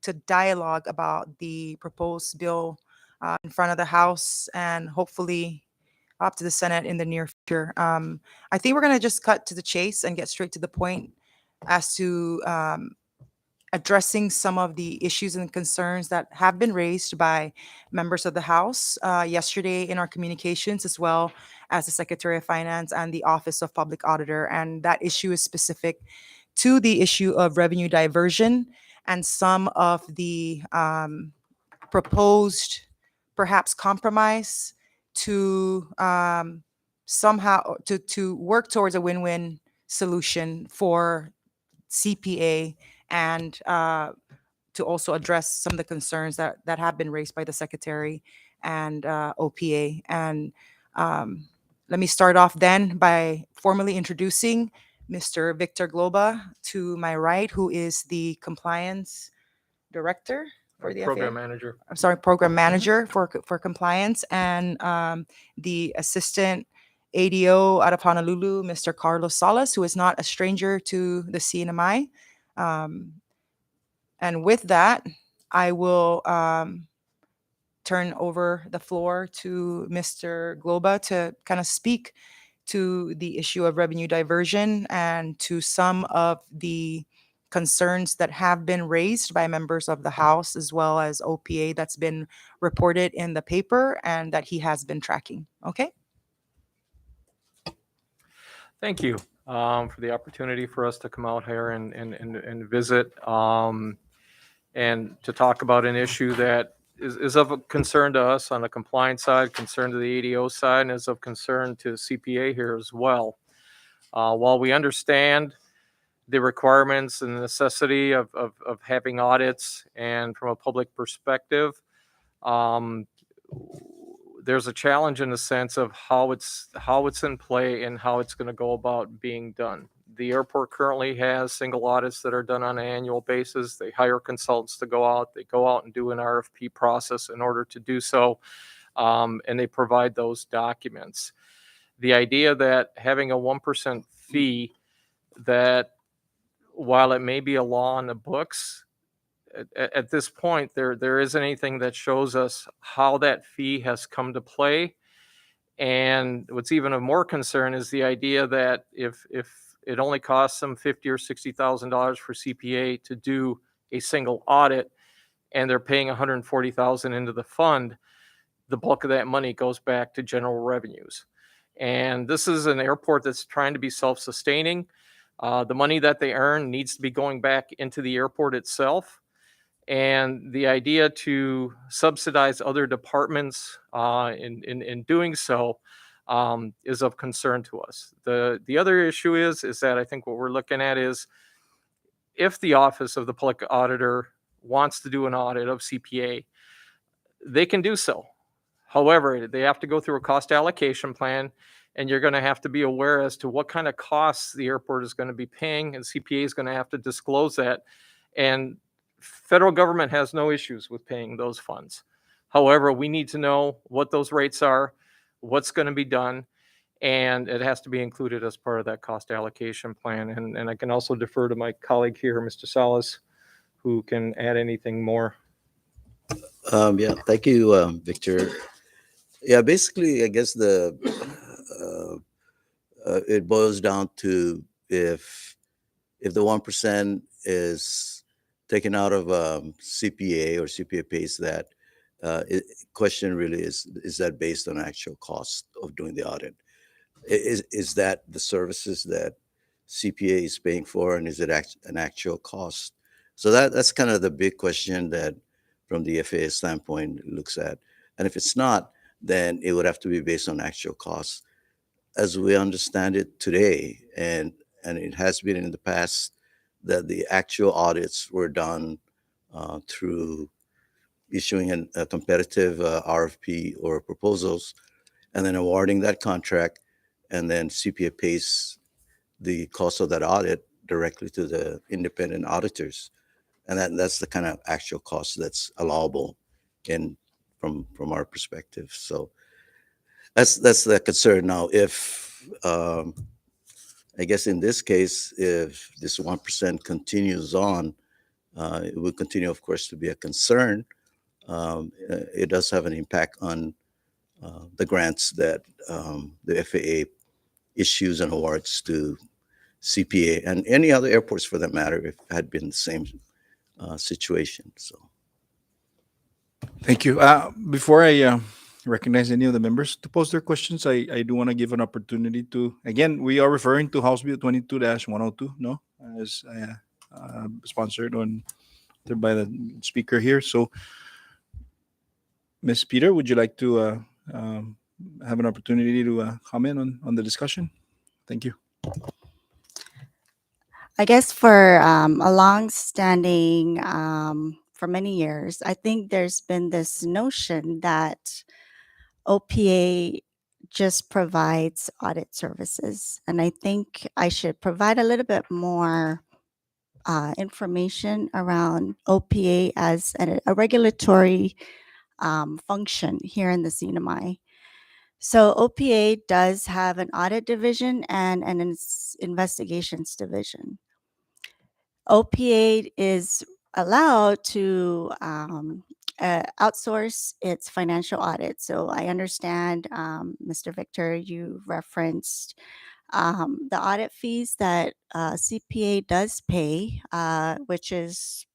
to dialogue about the proposed bill in front of the House and hopefully up to the Senate in the near future. I think we're going to just cut to the chase and get straight to the point as to addressing some of the issues and concerns that have been raised by members of the House yesterday in our communications, as well as the Secretary of Finance and the Office of Public Auditor. And that issue is specific to the issue of revenue diversion and some of the proposed, perhaps, compromise to somehow to work towards a win-win solution for CPA and to also address some of the concerns that have been raised by the Secretary and OPA. And let me start off then by formally introducing Mr. Victor Globa to my right, who is the Compliance Director for the Program FAA. manager. I'm sorry, Program Manager for Compliance, and the Assistant ADO out of Honolulu, Mr. Carlos Salas, who is not a stranger to the CNMI. And with that, I will turn over the floor to Mr. Globa to kind of speak to the issue of revenue diversion and to some of the concerns that have been raised by members of the House as well as OPA that's been reported in the paper and that he has been tracking. Okay? Thank you for the opportunity for us to come out here and visit and to talk about an issue that is of concern to us on the compliance side, concern to the ADO side, and is of concern to CPA here as well. While we understand the requirements and the necessity of having audits, and from a public perspective, there's a challenge in the sense of how it's in play and how it's going to go about being done. The airport currently has single audits that are done on an annual basis. They hire consultants to go out. They go out and do an RFP process in order to do so, and they provide those documents. The idea that having a 1% fee, that while it may be a law on the books, at this point, there isn't anything that shows us how that fee has come to play. And what's even of more concern is the idea that if it only costs them $50,000 or $60,000 for CPA to do a single audit, and they're paying $140,000 into the fund, the bulk of that money goes back to general revenues. And this is an airport that's trying to be self-sustaining. The money that they earn needs to be going back into the airport itself. And the idea to subsidize other departments in doing so is of concern to us. The other issue is that I think what we're looking at is, if the Office of the Public Auditor wants to do an audit of CPA, they can do so. However, they have to go through a cost allocation plan, and you're going to have to be aware as to what kind of costs the airport is going to be paying, and CPA is going to have to disclose that. And federal government has no issues with paying those funds. However, we need to know what those rates are, what's going to be done, and it has to be included as part of that cost allocation plan. And I can also defer to my colleague here, Mr. Salas, who can add anything more. Yeah, thank you, Victor. Yeah, basically, I guess it boils down to if the 1% is taken out of CPA or CPA pays that, question really is that based on actual cost of doing the audit? Is that the services that CPA is paying for, and is it an actual cost? So that's kind of the big question that, from the FAA standpoint, looks at. And if it's not, then it would have to be based on actual costs. As we understand it today, and it has been in the past, that the actual audits were done through issuing a competitive RFP or proposals, and then awarding that contract, and then CPA pays the cost of that audit directly to the independent auditors. And that's the kind of actual cost that's allowable from our perspective. So that's the concern. Now, if I guess in this case, if this 1% continues on, it will continue, of course, to be a concern. It does have an impact on the grants that the FAA issues and awards to CPA and any other airports for that matter, if it had been the same situation. So, Thank you. Before I recognize any of the members to pose their questions, I do want to give an opportunity to, again, we are referring to House Bill 22-102, no? As sponsored by the speaker here. So, Ms. Peter, would you like to have an opportunity to comment on the discussion? Thank you. I guess for a long-standing, for many years, I think there's been this notion that OPA just provides audit services. And I think I should provide a little bit more information around OPA as a regulatory function here in the CNMI. So OPA does have an audit division and an investigations division. OPA is allowed to outsource its financial audit. So I understand, Mr. Victor, you referenced the audit fees that CPA does pay, which is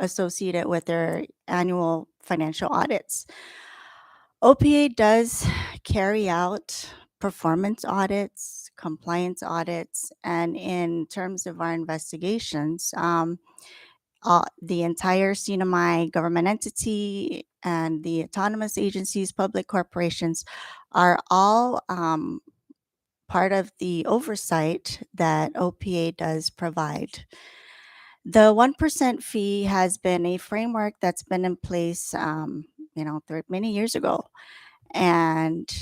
associated with their annual financial audits. OPA does carry out performance audits, compliance audits, and in terms of our investigations, the entire CNMI government entity and the autonomous agencies, public corporations are all part of the oversight that OPA does provide. The 1% fee has been a framework that's been in place, many years ago. And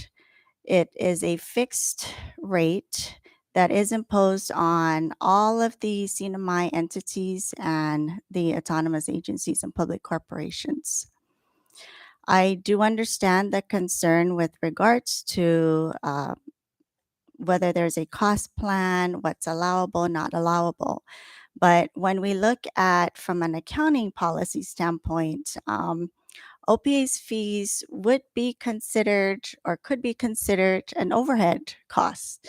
it is a fixed rate that is imposed on all of the CNMI entities and the autonomous agencies and public corporations. I do understand the concern with regards to whether there's a cost plan, what's allowable, not allowable. But when we look at from an accounting policy standpoint, OPA's fees would be considered or could be considered an overhead cost,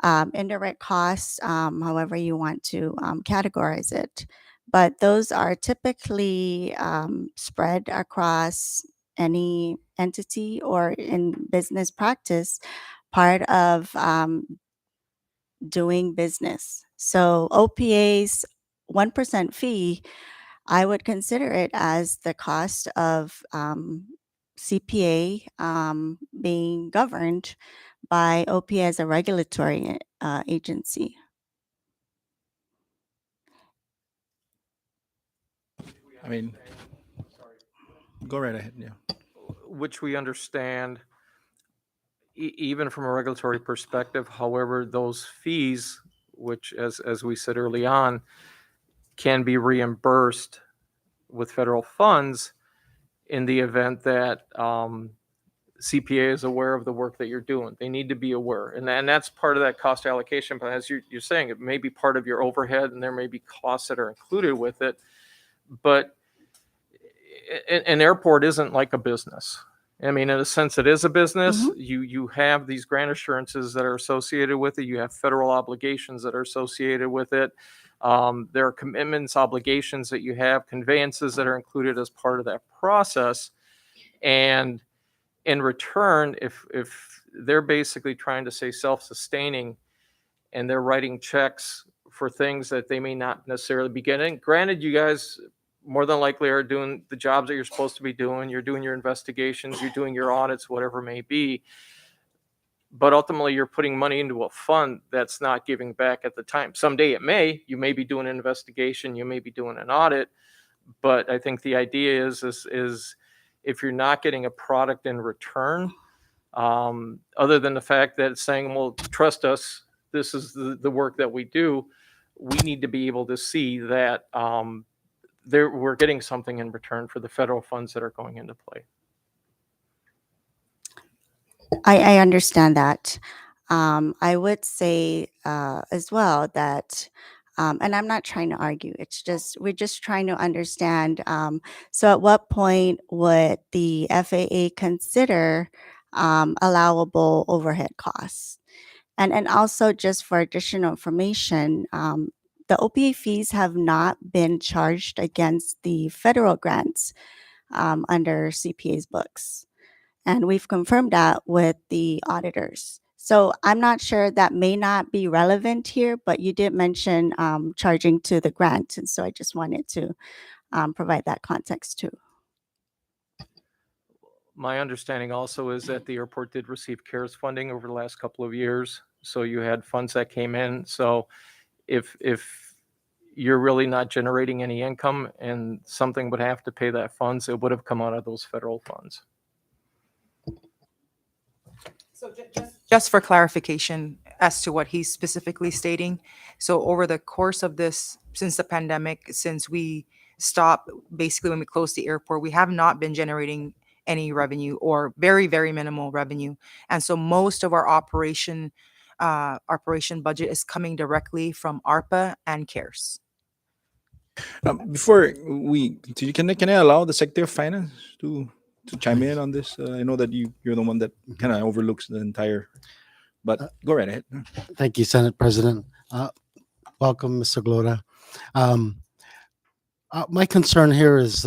indirect costs, however you want to categorize it. But those are typically spread across any entity or in business practice, part of doing business. So OPA's 1% fee, I would consider it as the cost of CPA being governed by OPA as a regulatory agency. I mean, go right ahead. Yeah. Which we understand even from a regulatory perspective. However, those fees, which as we said early on, can be reimbursed with federal funds in the event that CPA is aware of the work that you're doing. They need to be aware. And that's part of that cost allocation. But as you're saying, it may be part of your overhead and there may be costs that are included with it. But an airport isn't like a business. I mean, in a sense, it is a business. Mhm. You have these grant assurances that are associated with it. You have federal obligations that are associated with it. There are commitments, obligations that you have, conveyances that are included as part of that process. And in return, if they're basically trying to stay self-sustaining and they're writing checks for things that they may not necessarily be getting, granted, you guys more than likely are doing the jobs that you're supposed to be doing. You're doing your investigations, you're doing your audits, whatever it may be. But ultimately, you're putting money into a fund that's not giving back at the time. Someday you may be doing an investigation, you may be doing an audit. But I think the idea is if you're not getting a product in return, other than the fact that it's saying, well, trust us, this is the work that we do, we need to be able to see that we're getting something in return for the federal funds that are going into play. I understand that. I would say as well that And I'm not trying to argue. It's just we're just trying to understand. So, at what point would the FAA consider allowable overhead costs? And also, just for additional information, the OPA fees have not been charged against the federal grants under CPA's books. And we've confirmed that with the auditors. So I'm not sure, that may not be relevant here, but you did mention charging to the grant. And so I just wanted to provide that context too. My understanding also is that the airport did receive CARES funding over the last couple of years. So you had funds that came in. So if you're really not generating any income and something would have to pay that funds, it would have come out of those federal funds. So just for clarification as to what he's specifically stating, so over the course of this, since the pandemic, since we stopped, basically when we closed the airport, we have not been generating any revenue or very, very minimal revenue. And so most of our operation budget is coming directly from ARPA and CARES. Before we continue, can I allow the Secretary of Finance to chime in on this? I know that you're the one that kind of overlooks the entire, but go right ahead. Thank you, Senate President. Welcome, Mr. Glora. My concern here is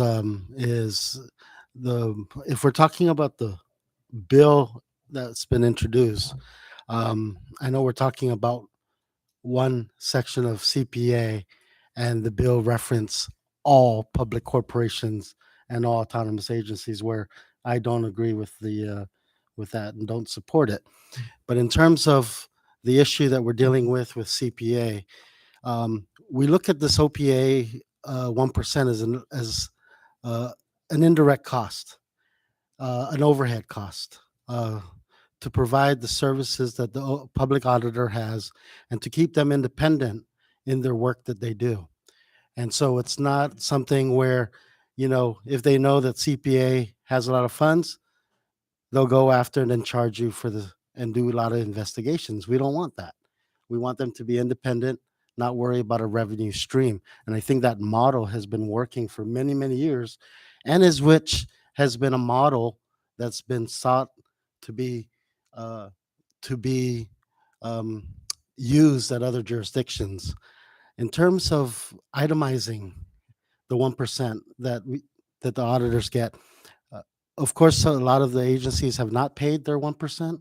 if we're talking about the bill that's been introduced, I know we're talking about one section of CPA, and the bill reference all public corporations and all autonomous agencies, where I don't agree with that and don't support it. But in terms of the issue that we're dealing with CPA, we look at this OPA 1% as an indirect cost, an overhead cost, to provide the services that the public auditor has and to keep them independent in their work that they do. And so it's not something where, if they know that CPA has a lot of funds, they'll go after and then charge you and do a lot of investigations. We don't want that. We want them to be independent, not worry about a revenue stream. And I think that model has been working for many, many years, and which has been a model that's been sought to be used at other jurisdictions. In terms of itemizing the 1% that the auditors get, of course, a lot of the agencies have not paid their 1%,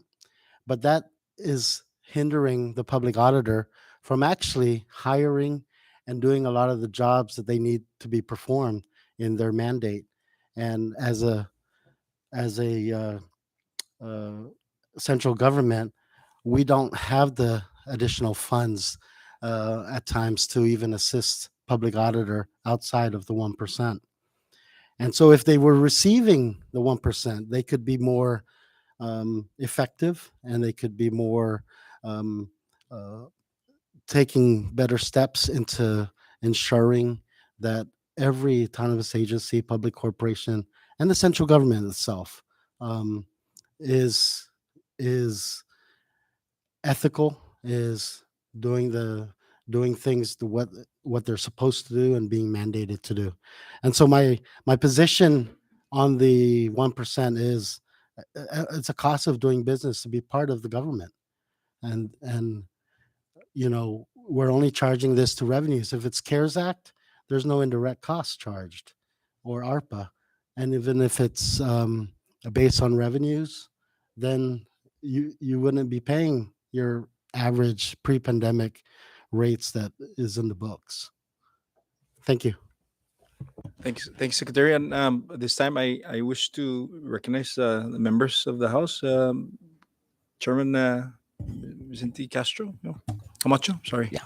but that is hindering the public auditor from actually hiring and doing a lot of the jobs that they need to be performed in their mandate. And as a central government, we don't have the additional funds at times to even assist public auditor outside of the 1%. And so if they were receiving the 1%, they could be more effective, and they could be more taking better steps into ensuring that every autonomous agency, public corporation, and the central government itself is ethical, is doing things to what they're supposed to do and being mandated to do. And so my position on the 1% is it's a cost of doing business to be part of the government, and we're only charging this to revenues. If it's CARES Act, there's no indirect cost charged, or ARPA, and even if it's based on revenues, then you wouldn't be paying your average pre-pandemic rates that is in the books. Thank you. Thanks, Secretary. And this time, I wish to recognize the members of the House. Chairman Vicente Castro, no, Camacho, sorry. Yeah.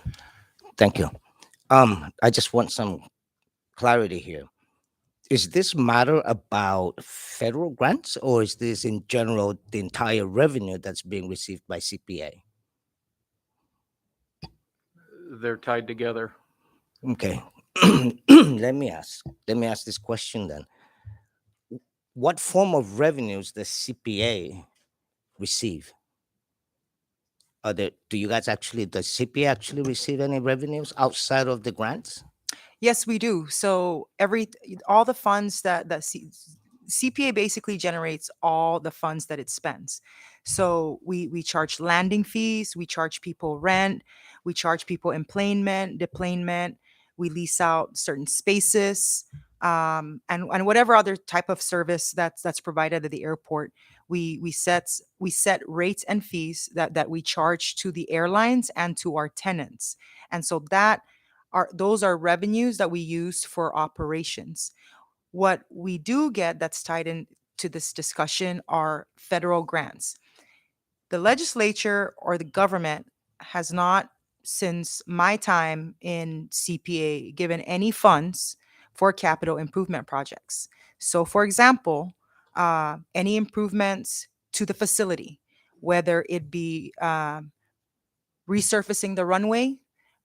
Thank you. I just want some clarity here. Is this matter about federal grants, or is this in general the entire revenue that's being received by CPA? They're tied together. Okay. Let me ask this question then. What form of revenues does CPA receive? do you guys actually, does CPA actually receive any revenues outside of the grants? Yes, we do. So all the funds CPA basically generates all the funds that it spends. So we charge landing fees, we charge people rent, we charge people emplanement, deplanement, we lease out certain spaces, and whatever other type of service that's provided at the airport. We set rates and fees that we charge to the airlines and to our tenants, and so those are revenues that we use for operations. What we do get that's tied in to this discussion are federal grants. The legislature or the government has not, since my time in CPA, given any funds for capital improvement projects. So, for example, any improvements to the facility, whether it be resurfacing the runway,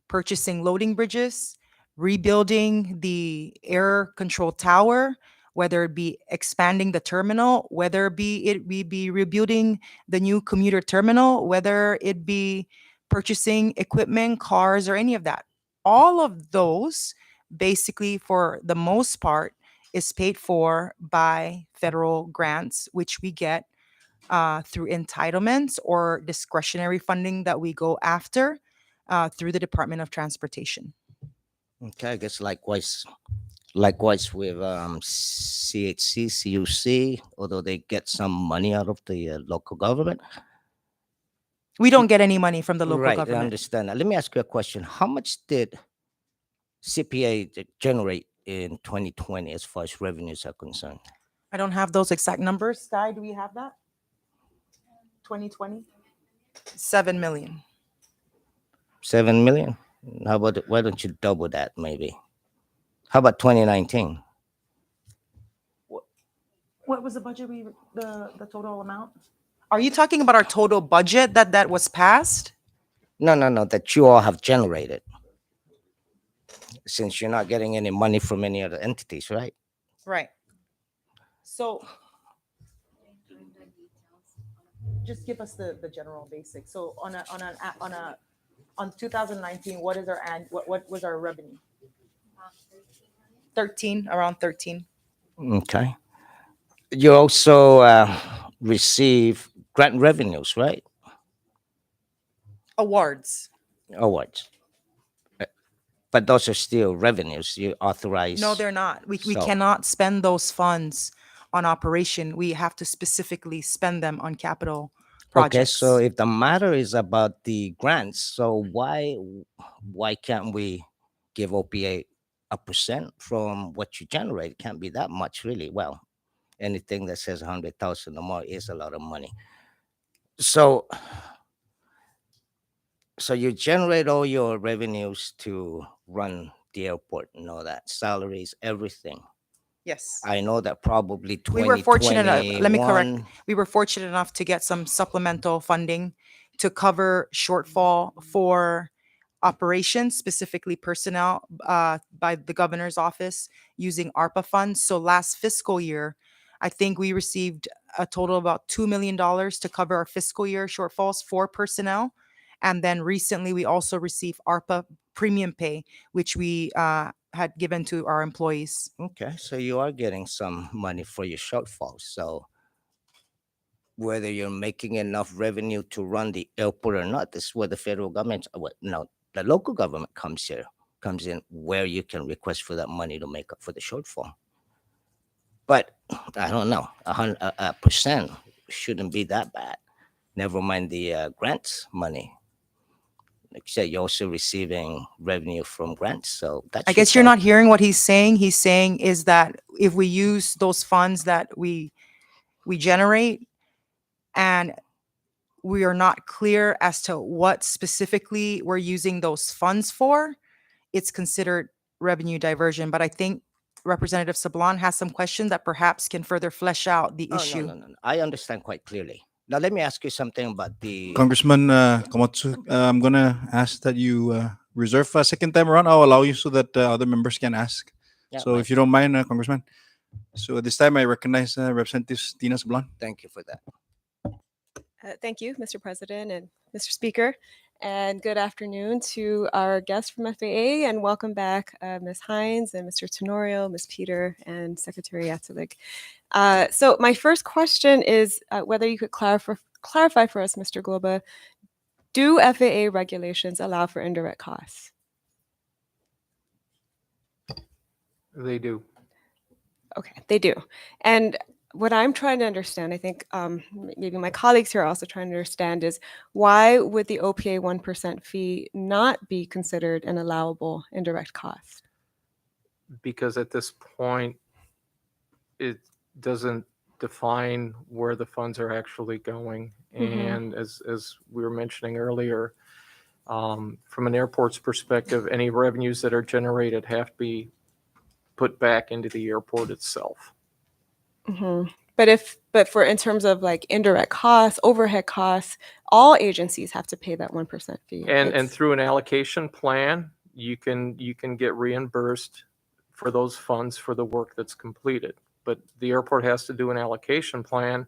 purchasing loading bridges, rebuilding the air control tower, whether it be expanding the terminal, whether we be rebuilding the new commuter terminal, whether it be purchasing equipment, cars, or any of that. All of those, basically, for the most part, is paid for by federal grants, which we get through entitlements or discretionary funding that we go after through the Department of Transportation. Okay, I guess likewise with CHC, CUC, although they get some money out of the local government. We don't get any money from the local Right, I government. understand that. Let me ask you a question. How much did CPA generate in 2020 as far as revenues are concerned? I don't have those exact numbers. Sky, do we have that? 2020? 7 million. 7 million? How about, why don't you double that maybe? How about 2019? What was the budget the total amount? Are you talking about our total budget that was passed? No, that you all have generated. Since you're not getting any money from any other entities, right? Right. So just give us the general basics. So on 2019, what is what was our revenue? 13, around 13. Okay. You also receive grant revenues, right? Awards. Awards. But those are still revenues you authorize. No, they're not. We So- cannot spend those funds on operation. We have to specifically spend them on capital projects. Okay, so if the matter is about the grants, so why can't we give OPA a percent from what you generate? It can't be that much, really. Well, anything that says 100,000 or more is a lot of money. So you generate all your revenues to run the airport and all that, salaries, everything. Yes. I know that probably We were fortunate enough, let me correct, 2021 we were fortunate enough to get some supplemental funding to cover shortfall for operations, specifically personnel, by the governor's office using ARPA funds. So last fiscal year, I think we received a total of about $2 million to cover our fiscal year shortfalls for personnel. And then recently, we also received ARPA premium pay, which we had given to our employees. Okay, so you are getting some money for your shortfalls. So whether you're making enough revenue to run the airport or not, this is where the federal government, the local government comes in, where you can request for that money to make up for the shortfall. But I don't know, a percent shouldn't be that bad. Never mind the grants money. Like you said, you're also receiving revenue from grants, so that I should guess you're help. not hearing what he's saying. He's saying is that if we use those funds that we generate and we are not clear as to what specifically we're using those funds for, it's considered revenue diversion. But I think Representative Sablan has some questions that perhaps can further flesh out the Oh, issue. no. I understand quite clearly. Now, let me ask you something about the. Congressman Komotsu, I'm going to ask that you reserve a second time around. I'll allow you so that other members can ask. Yeah, So if you don't mind, Congressman. So at this time, I recognize Representative Tina Sablan. Thank you for that. Thank you, Mr. President and Mr. Speaker, and good afternoon to our guests from FAA, and welcome back, Ms. Hines and Mr. Tenorio, Ms. Peter, and Secretary Yatselik. So my first question is whether you could clarify for us, Mr. Globa, do FAA regulations allow for indirect costs? They do. Okay, they do. And what I'm trying to understand, I think maybe my colleagues here are also trying to understand, is why would the OPA 1% fee not be considered an allowable indirect cost? Because at this point, it doesn't define where the funds are actually going. And as we were mentioning earlier, from an airport's perspective, any revenues that are generated have to be put back into the airport itself. But for in terms of like indirect costs, overhead costs, all agencies have to pay that 1% fee. And through an allocation plan, you can get reimbursed for those funds for the work that's completed. But the airport has to do an allocation plan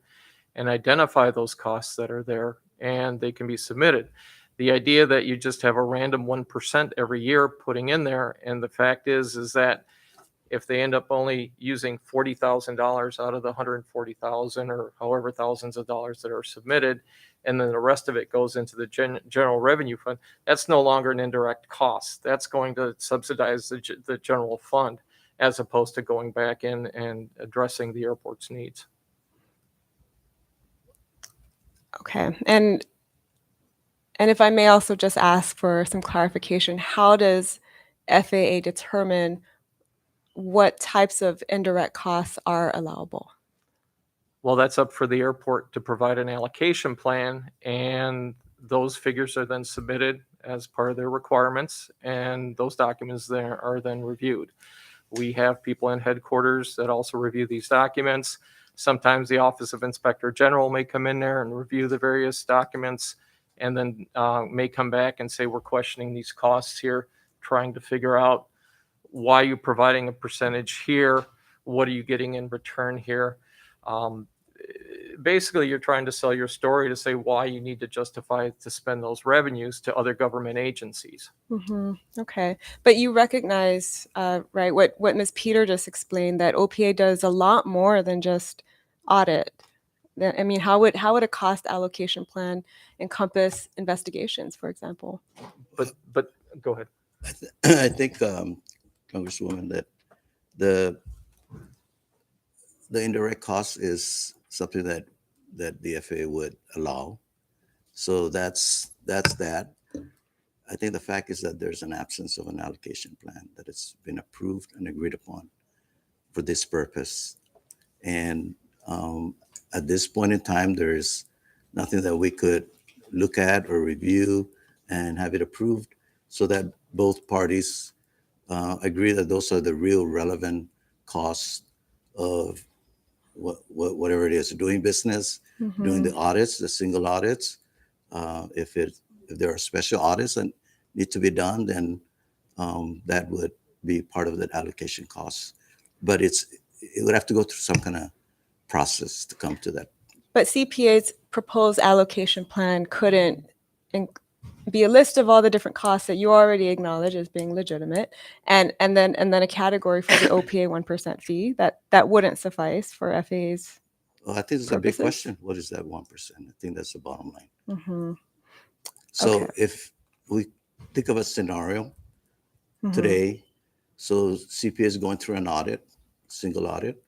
and identify those costs that are there, and they can be submitted. The idea that you just have a random 1% every year putting in there, and the fact is that if they end up only using $40,000 out of the 140,000 or however thousands of dollars that are submitted, and then the rest of it goes into the general revenue fund, that's no longer an indirect cost. That's going to subsidize the general fund, as opposed to going back in and addressing the airport's needs. Okay, and if I may also just ask for some clarification, how does FAA determine what types of indirect costs are allowable? Well, that's up for the airport to provide an allocation plan, and those figures are then submitted as part of their requirements, and those documents there are then reviewed. We have people in headquarters that also review these documents. Sometimes the Office of Inspector General may come in there and review the various documents, and then may come back and say, we're questioning these costs here, trying to figure out why you're providing a percentage here, what are you getting in return here. Basically, you're trying to sell your story to say why you need to justify to spend those revenues to other government agencies. Okay, but you recognize, right, what Ms. Peter just explained, that OPA does a lot more than just audit. I mean, how would a cost allocation plan encompass investigations, for example? But go ahead. I think, Congresswoman, that the indirect cost is something that the FAA would allow. So that's that. I think the fact is that there's an absence of an allocation plan that has been approved and agreed upon for this purpose. And at this point in time, there's nothing that we could look at or review and have it approved so that both parties agree that those are the real relevant costs of whatever it is, doing business, doing the audits, the single audits. If there are special audits that need to be done, then that would be part of the allocation costs. But it would have to go through some kind of process to come to that. But CPA's proposed allocation plan couldn't be a list of all the different costs that you already acknowledge as being legitimate, and then a category for the OPA 1% fee that wouldn't suffice for FAA's. Well, I think it's a big purposes? question. What is that 1%? I think that's the bottom line. So Okay. if we think of a scenario today, so CPA is going through an audit, single audit,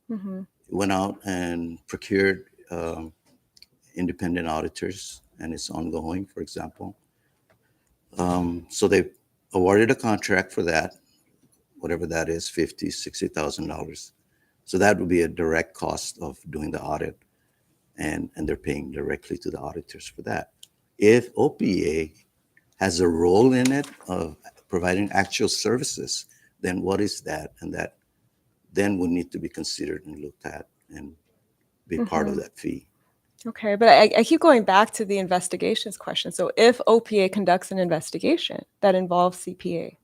went out and procured independent auditors, and it's ongoing, for example. So they awarded a contract for that, whatever that is, $50,000, $60,000. So that would be a direct cost of doing the audit, and they're paying directly to the auditors for that. If OPA has a role in it of providing actual services, then what is that? And that then would need to be considered and looked at and be part of that fee. Okay, but I keep going back to the investigations question. So if OPA conducts an investigation that involves CPA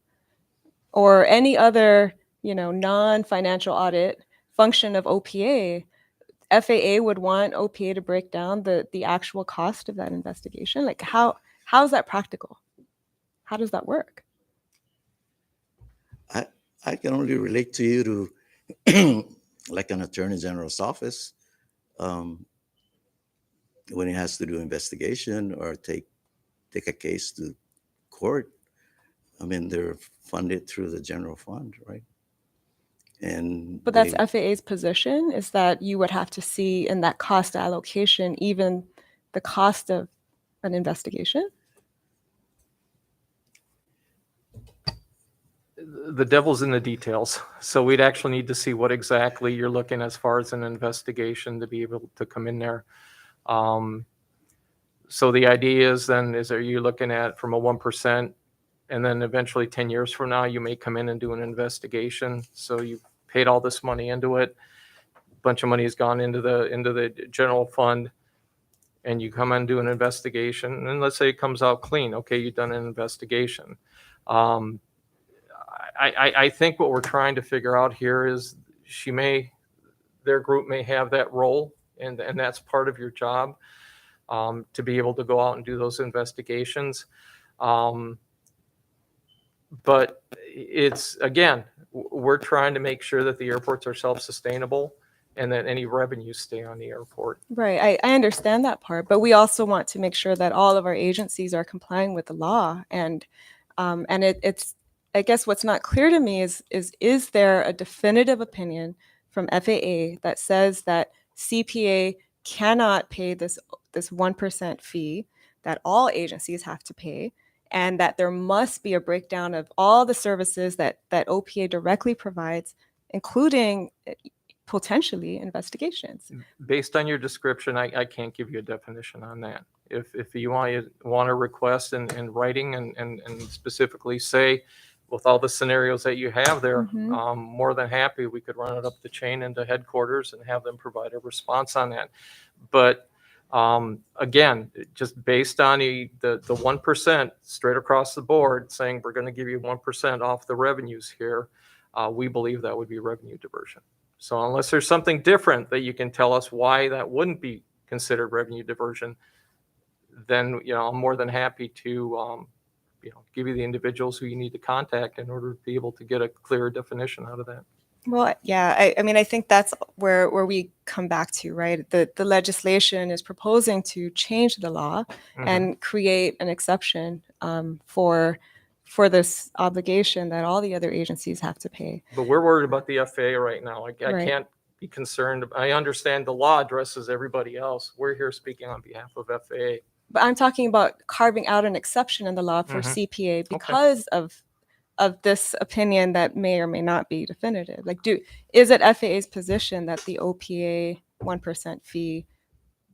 or any other, non-financial audit function of OPA, FAA would want OPA to break down the actual cost of that investigation? Like how is that practical? How does that work? I can only relate to you to like an attorney general's office um, when he has to do investigation or take a case to court. I mean, they're funded through the general fund, right? And But that's FAA's position, is that you would have to see in that cost allocation even the cost of an investigation? The devil's in the details. So we'd actually need to see what exactly you're looking as far as an investigation to be able to come in there. So the idea is then, are you looking at from a 1%, and then eventually 10 years from now, you may come in and do an investigation. So you paid all this money into it. A bunch of money has gone into the general fund, and you come and do an investigation. And let's say it comes out clean. Okay, you've done an investigation. I think what we're trying to figure out here is their group may have that role, and that's part of your job, to be able to go out and do those investigations. But it's, again, we're trying to make sure that the airports are self-sustainable and that any revenues stay on the airport. Right. I understand that part, but we also want to make sure that all of our agencies are complying with the law. And it's, I guess what's not clear to me is there a definitive opinion from FAA that says that CPA cannot pay this 1% fee that all agencies have to pay, and that there must be a breakdown of all the services that OPA directly provides, including potentially investigations? Based on your description, I can't give you a definition on that. If you want to request in writing and specifically say, with all the scenarios that you have there, more than happy, we could run it up the chain into headquarters and have them provide a response on that. But again, just based on the 1% straight across the board, saying we're going to give you 1% off the revenues here, we believe that would be revenue diversion. So unless there's something different that you can tell us why that wouldn't be considered revenue diversion, then I'm more than happy to give you the individuals who you need to contact in order to be able to get a clearer definition out of that. Well, yeah, I mean, I think that's where we come back to, right? The legislation is proposing to change the law and create an exception for this obligation that all the other agencies have to pay. But we're worried about the FAA right now. I Right. can't be concerned. I understand the law addresses everybody else. We're here speaking on behalf of FAA. But I'm talking about carving out an exception in the law for CPA because of this opinion that may or may not be definitive. Like, is it FAA's position that the OPA 1% fee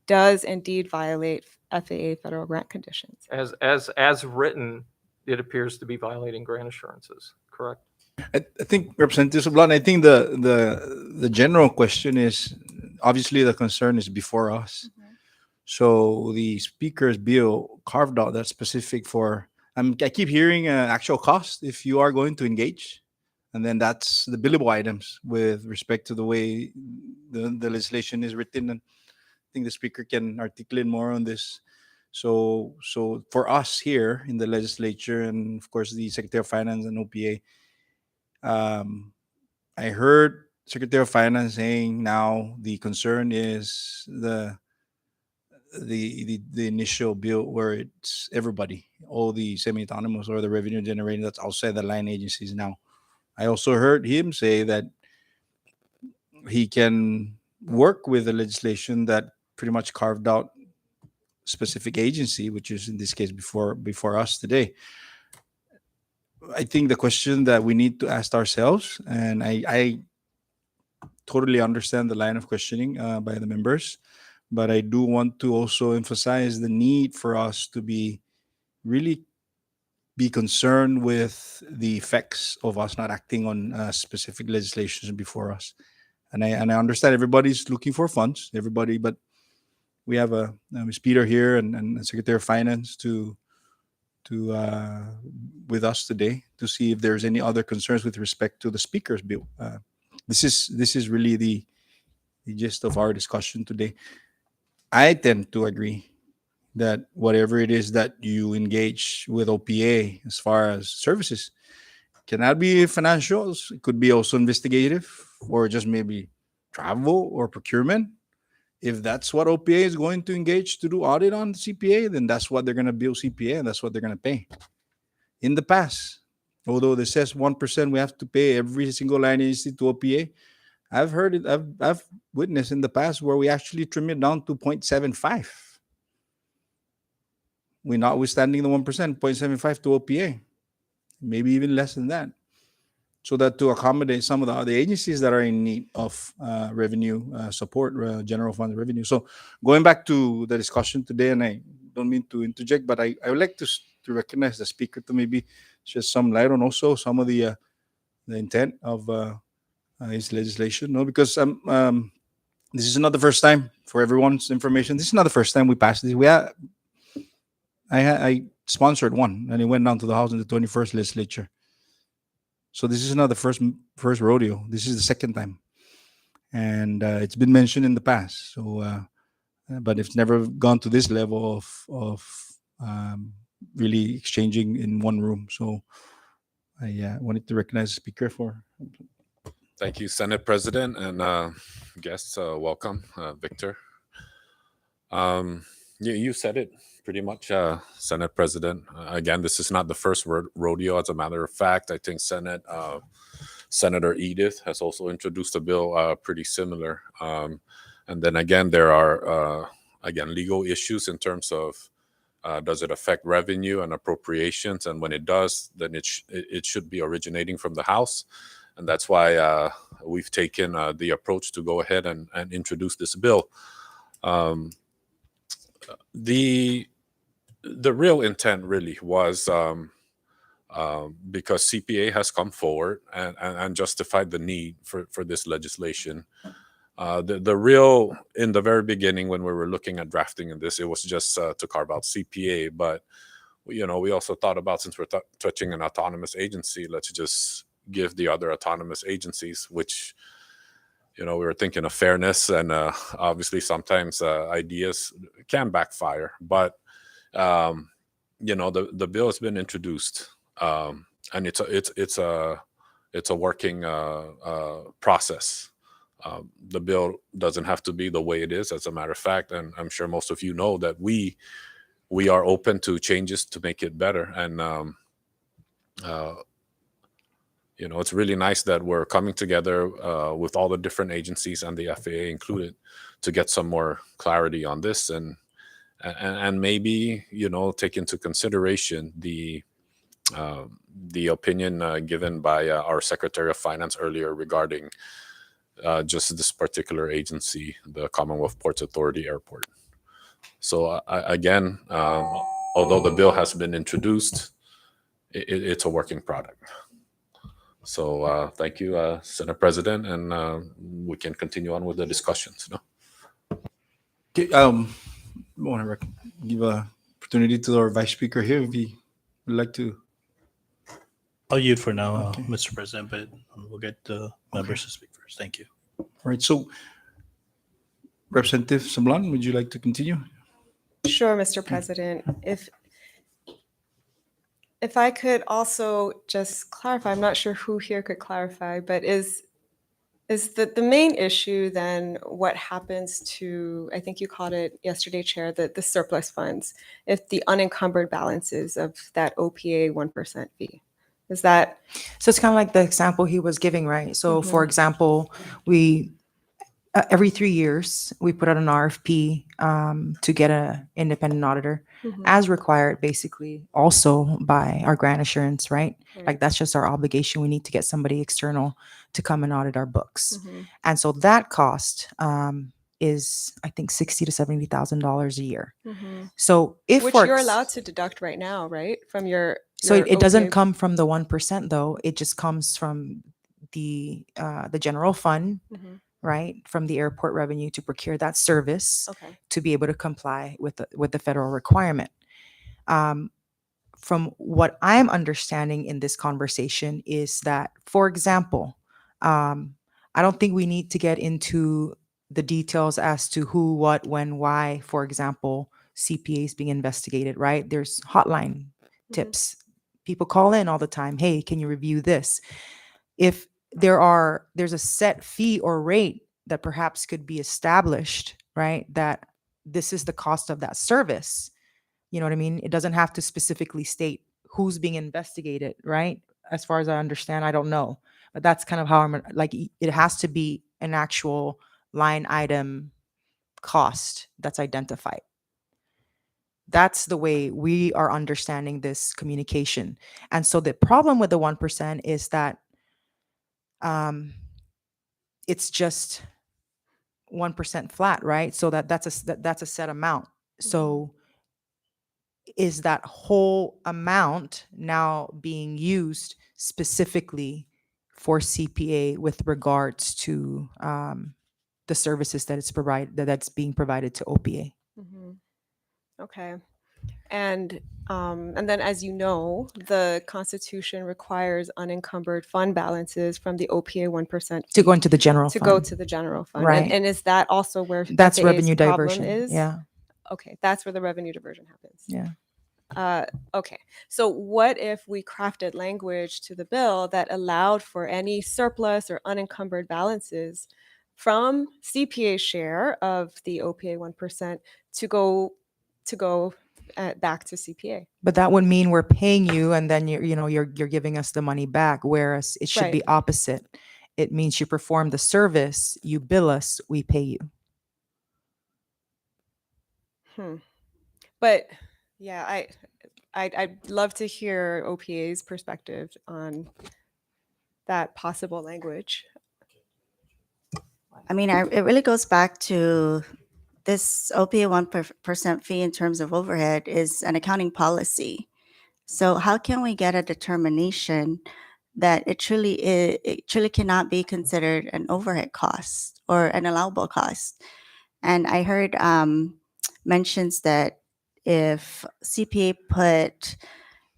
does indeed violate FAA federal grant conditions? As written, it appears to be violating grant assurances, correct? I think, Representative Sablan, I think the general question is, obviously the concern is before us. So the speaker's bill carved out that specific for, I keep hearing actual cost if you are going to engage. And then that's the billable items with respect to the way the legislation is written. And I think the speaker can articulate more on this. So for us here in the legislature, and of course the Secretary of Finance and OPA, I heard Secretary of Finance saying now the concern is the initial bill where it's everybody, all the semi-autonomous or the revenue generating that's outside the line agencies now. I also heard him say that he can work with the legislation that pretty much carved out specific agency, which is in this case before us today. I think the question that we need to ask ourselves, and I totally understand the line of questioning by the members, but I do want to also emphasize the need for us to really be concerned with the effects of us not acting on specific legislations before us. And I understand everybody's looking for funds, but we have Ms. Peter here and Secretary of Finance to with us today to see if there's any other concerns with respect to the speaker's bill. This is really the gist of our discussion today. I tend to agree that whatever it is that you engage with OPA as far as services cannot be financials. It could be also investigative or just maybe travel or procurement. If that's what OPA is going to engage to do audit on CPA, then that's what they're going to bill CPA and that's what they're going to pay. In the past, although this says 1% we have to pay every single line agency to OPA, I've heard it, I've witnessed in the past where we actually trim it down to 0.75. We're notwithstanding the 1%, 0.75 to OPA, maybe even less than that. So that to accommodate some of the other agencies that are in need of revenue support, general fund revenue. So going back to the discussion today, and I don't mean to interject, but I would like to recognize the speaker to maybe shed some light on also some of the intent of his legislation. No, because this is not the first time, for everyone's information. This is not the first time we passed this. I sponsored one, and it went down to the House in the 21st legislature. So this is not the first rodeo. This is the second time, and it's been mentioned in the past. So, but it's never gone to this level of really exchanging in one room. So, I wanted to recognize the speaker for. Thank you, Senate President and guests. Welcome, Victor. You said it pretty much, Senate President. Again, this is not the first rodeo. As a matter of fact, I think Senator Edith has also introduced a bill pretty similar. And then again, there are, legal issues in terms of does it affect revenue and appropriations? And when it does, then it should be originating from the House. And that's why we've taken the approach to go ahead and introduce this bill. The real intent really was because CPA has come forward and justified the need for this legislation. The real, in the very beginning when we were looking at drafting in this, it was just to carve out CPA. But, we also thought about, since we're touching an autonomous agency, let's just give the other autonomous agencies, which, we were thinking of fairness, and obviously sometimes ideas can backfire. But, the bill has been introduced, and it's a working process. The bill doesn't have to be the way it is, as a matter of fact, and I'm sure most of you know that we are open to changes to make it better. And it's really nice that we're coming together with all the different agencies and the FAA included to get some more clarity on this, and maybe take into consideration the opinion given by our Secretary of Finance earlier regarding just this particular agency, the Commonwealth Ports Authority Airport. So again, although the bill has been introduced, it's a working product. So thank you, Senate President, and we can continue on with the discussions. Okay, I want to give an opportunity to our Vice Speaker here if he would like to. I'll yield for now, Okay. Mr. President, but we'll get the members to speak first. Thank you. All right, so Representative Sablan, would you like to continue? Sure, Mr. President. If I could also just clarify, I'm not sure who here could clarify, but is the main issue then what happens to, I think you called it yesterday, Chair, the surplus funds, if the unencumbered balances of that OPA 1% fee? Is that? So it's kind of like the example he was giving, right? So for example, we every 3 years we put out an RFP to get an independent auditor, as required basically also by our grant assurance, right? Like that's just our obligation. We need to get somebody external to come and audit our books. And so that cost is, I think, $60,000 to $70,000 a year. So if Which you're allowed to deduct right now, right? From your so it doesn't OPA. come from the 1% though. It just comes from the general fund, right? From the airport revenue to procure that service Okay. to be able to comply with the federal requirement. From what I'm understanding in this conversation is that, for example, I don't think we need to get into the details as to who, what, when, why. For example, CPAs being investigated, right? There's hotline tips. People call in all the time. Hey, can you review this? If there's a set fee or rate that perhaps could be established, right? That this is the cost of that service. You know what I mean? It doesn't have to specifically state who's being investigated, right? As far as I understand, I don't know. But that's kind of how I'm like, it has to be an actual line item cost that's identified. That's the way we are understanding this communication. And so the problem with the 1% is that it's just 1% flat, right? So that's a set amount. So is that whole amount now being used specifically for CPA with regards to the services that that's being provided to OPA? Okay. And then, as you know, the Constitution requires unencumbered fund balances from the OPA 1% To go into the general to fund. go to the general fund. Right. And is that also where That's FAA's revenue problem diversion. is? Yeah. Okay, that's where the revenue diversion happens. Yeah. Okay, so what if we crafted language to the bill that allowed for any surplus or unencumbered balances from CPA's share of the OPA 1% to go back to CPA? But that would mean we're paying you and then you're giving us the money back, whereas it should be Right. opposite. It means you perform the service, you bill us, we pay you. But yeah, I'd love to hear OPA's perspective on that possible language. I mean, it really goes back to this OPA 1% fee in terms of overhead is an accounting policy. So how can we get a determination that it truly cannot be considered an overhead cost or an allowable cost? And I heard mentions that if CPA put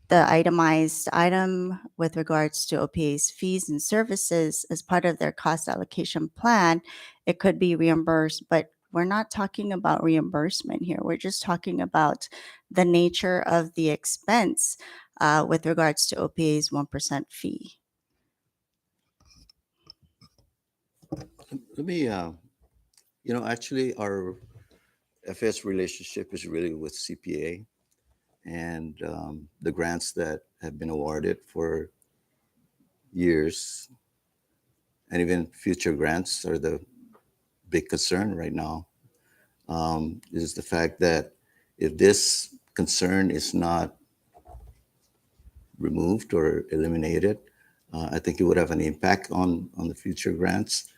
the itemized item with regards to OPA's fees and services as part of their cost allocation plan, it could be reimbursed. But we're not talking about reimbursement here. We're just talking about the nature of the expense with regards to OPA's 1% fee. Let me, actually, our FS relationship is really with CPA and the grants that have been awarded for years and even future grants are the big concern right now. Is the fact that if this concern is not removed or eliminated, I think it would have an impact on the future grants.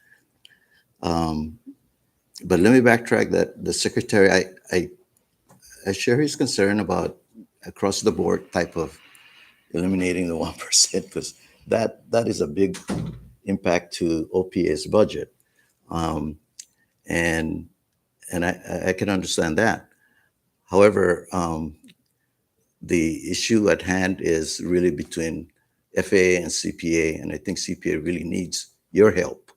But let me backtrack that the secretary, I share his concern about across the board type of eliminating the 1% because that is a big impact to OPA's budget. And I can understand that. However, the issue at hand is really between FAA and CPA, and I think CPA really needs your help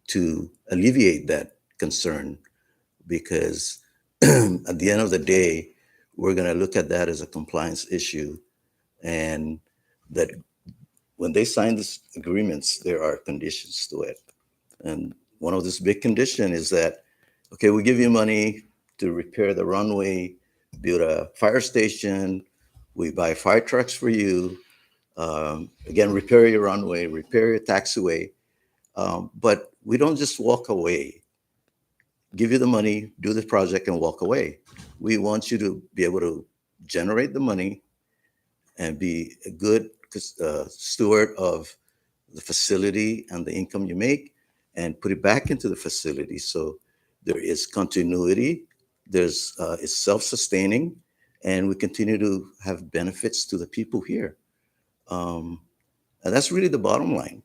to alleviate that concern because at the end of the day, we're going to look at that as a compliance issue and that when they sign these agreements, there are conditions to it. And one of this big condition is that, okay, we give you money to repair the runway, build a fire station, we buy fire trucks for you, again, repair your runway, repair your taxiway. But we don't just walk away, give you the money, do the project and walk away. We want you to be able to generate the money and be a good steward of the facility and the income you make and put it back into the facility. So there is continuity, it's self-sustaining, and we continue to have benefits to the people here. And that's really the bottom line.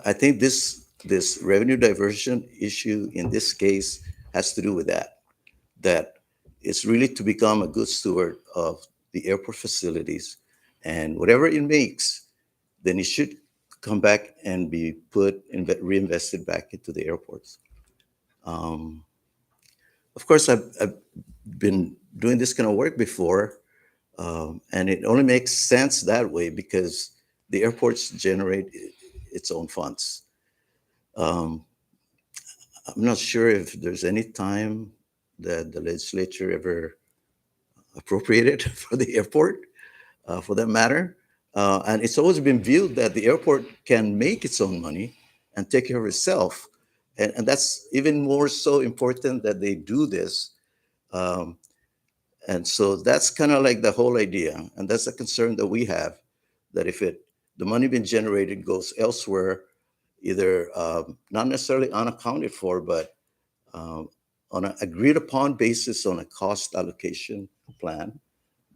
I think this revenue diversion issue in this case has to do with that it's really to become a good steward of the airport facilities, and whatever it makes, then it should come back and be reinvested back into the airports. Um, of course, I've been doing this kind of work before, and it only makes sense that way because the airports generate its own funds. Um, I'm not sure if there's any time that the legislature ever appropriated for the airport, for that matter. And it's always been viewed that the airport can make its own money and take care of itself. And that's even more so important that they do this. Um, and so that's kind of like the whole idea. And that's a concern that we have, that if the money being generated goes elsewhere, either not necessarily unaccounted for, but um, on an agreed upon basis on a cost allocation plan,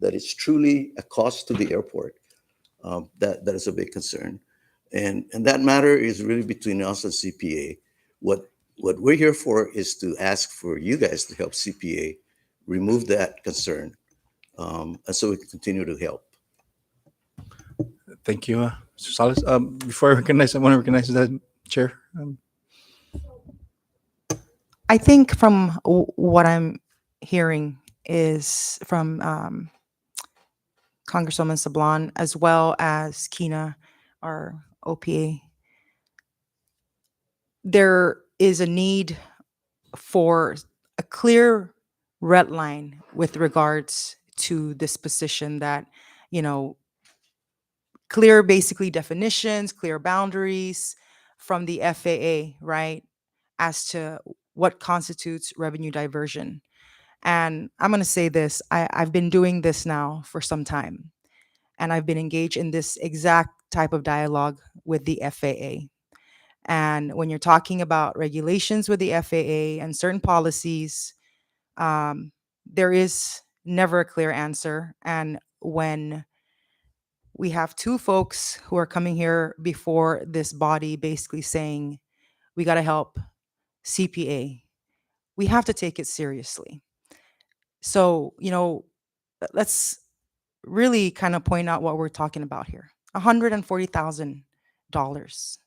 that it's truly a cost to the airport. That is a big concern. And that matter is really between us and CPA. What we're here for is to ask for you guys to help CPA remove that concern, and so we can continue to help. Thank you, Mr. Salas. Before I want to recognize the chair. I think from what I'm hearing is from Congresswoman Sablon as well as Kina, our OPA, there is a need for a clear red line with regards to this position that, you know, clear basically definitions, clear boundaries from the FAA, right, as to what constitutes revenue diversion. And I'm going to say this, I've been doing this now for some time, and I've been engaged in this exact type of dialogue with the FAA. And when you're talking about regulations with the FAA and certain policies, there is never a clear answer. And when we have two folks who are coming here before this body basically saying, we got to help CPA, we have to take it seriously. So, you know, let's really kind of point out what we're talking about here. $140,000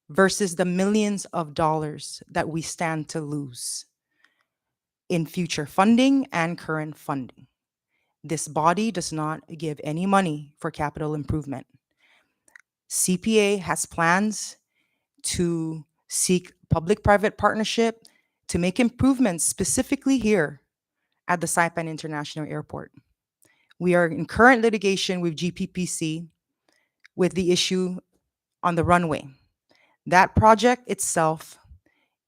versus the millions of dollars that we stand to lose in future funding and current funding. This body does not give any money for capital improvement. CPA has plans to seek public-private partnership to make improvements specifically here at the Saipan International Airport. We are in current litigation with GPPC with the issue on the runway. That project itself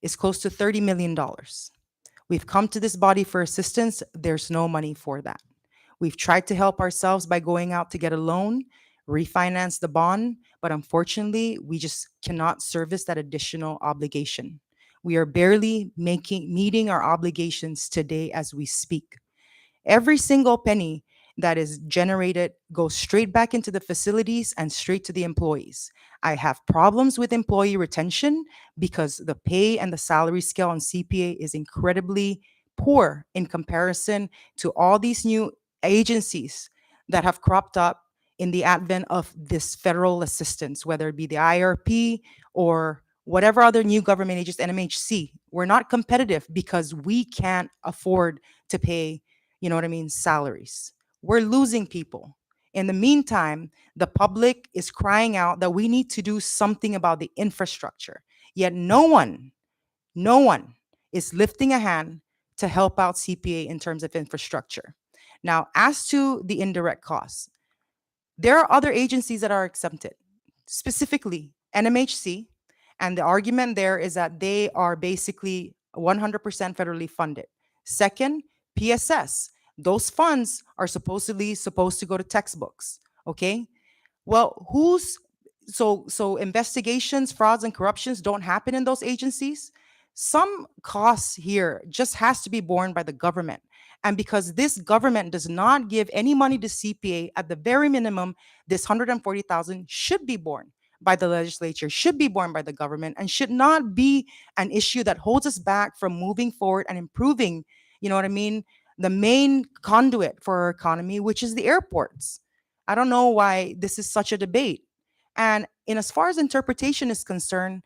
is close to $30 million. We've come to this body for assistance. There's no money for that. We've tried to help ourselves by going out to get a loan, refinance the bond, but unfortunately, we just cannot service that additional obligation. We are barely meeting our obligations today as we speak. Every single penny that is generated goes straight back into the facilities and straight to the employees. I have problems with employee retention because the pay and the salary scale on CPA is incredibly poor in comparison to all these new agencies that have cropped up in the advent of this federal assistance, whether it be the IRP or whatever other new government agency, NMHC. We're not competitive because we can't afford to pay, you know what I mean, salaries. We're losing people. In the meantime, the public is crying out that we need to do something about the infrastructure. Yet no one is lifting a hand to help out CPA in terms of infrastructure. Now, as to the indirect costs, there are other agencies that are exempted, specifically NMHC. And the argument there is that they are basically 100% federally funded. Second, PSS. Those funds are supposed to go to textbooks. Okay. Well, so investigations, frauds, and corruptions don't happen in those agencies. Some costs here just has to be borne by the government. And because this government does not give any money to CPA, at the very minimum, this 140,000 should be borne by the legislature, should be borne by the government, and should not be an issue that holds us back from moving forward and improving, you know what I mean, the main conduit for our economy, which is the airports. I don't know why this is such a debate. And in as far as interpretation is concerned,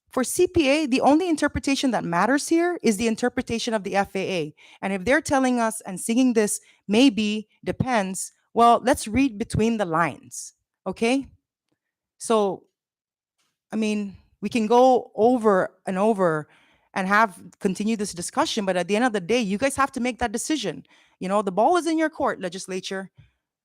For CPA, the only interpretation that matters here is the interpretation of the FAA. And if they're telling us and singing this maybe, depends, well, let's read between the lines. Okay? So, I mean, we can go over and over and have continue this discussion, but at the end of the day, you guys have to make that decision. The ball is in your court, legislature.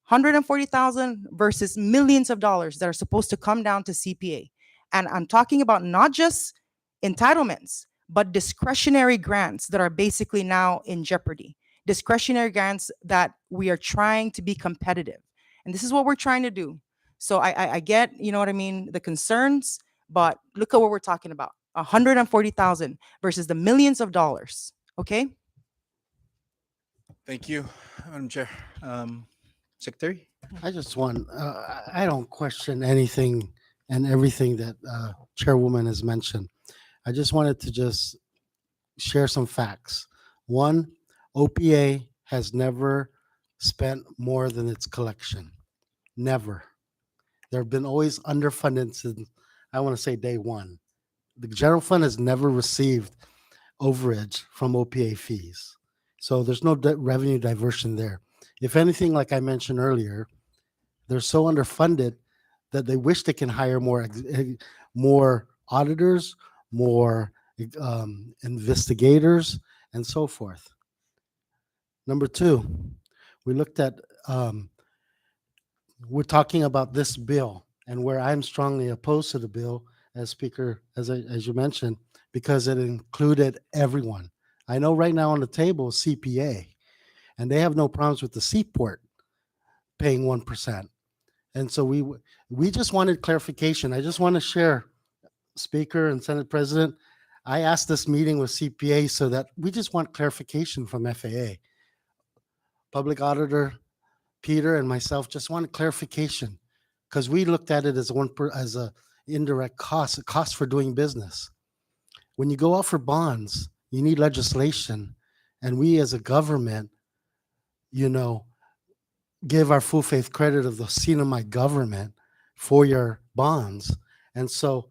140,000 versus millions of dollars that are supposed to come down to CPA. And I'm talking about not just entitlements, but discretionary grants that are basically now in jeopardy. Discretionary grants that we are trying to be competitive. And this is what we're trying to do. So I get, what I mean, the concerns, but look at what we're talking about. 140,000 versus the millions of dollars. Okay? Thank you, Madam Chair. Secretary? I just want, I don't question anything and everything that Chairwoman has mentioned. I just wanted to just share some facts. One, OPA has never spent more than its collection. Never. They've been always underfunded since, I want to say, day one. The general fund has never received overage from OPA fees. So there's no revenue diversion there. If anything, like I mentioned earlier, they're so underfunded that they wish they can hire more auditors, more investigators, and so forth. Number two, we looked at, we're talking about this bill and where I'm strongly opposed to the bill, as Speaker, as you mentioned, because it included everyone. I know right now on the table is CPA, and they have no problems with the seaport paying 1%. And so we just wanted clarification. I just want to share, Speaker and Senate President, I asked this meeting with CPA so that we just want clarification from FAA. Public Auditor Peter and myself just wanted clarification because we looked at it as as a indirect cost, a cost for doing business. When you go out for bonds, you need legislation, and we as a government, give our full faith credit of the seat of my government for your bonds. And so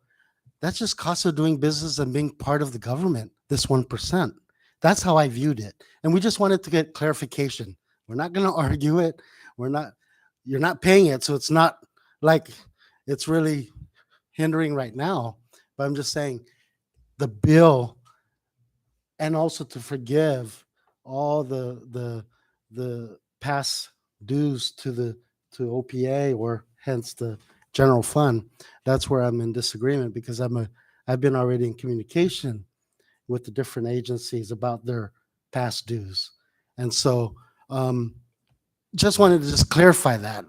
that's just cost of doing business and being part of the government, this 1%. That's how I viewed it. And we just wanted to get clarification. We're not going to argue it. You're not paying it. So it's not like it's really hindering right now. But I'm just saying the bill, and also to forgive all the past dues to OPA or hence the general fund. That's where I'm in disagreement because I've been already in communication with the different agencies about their past dues. And so just wanted to just clarify that.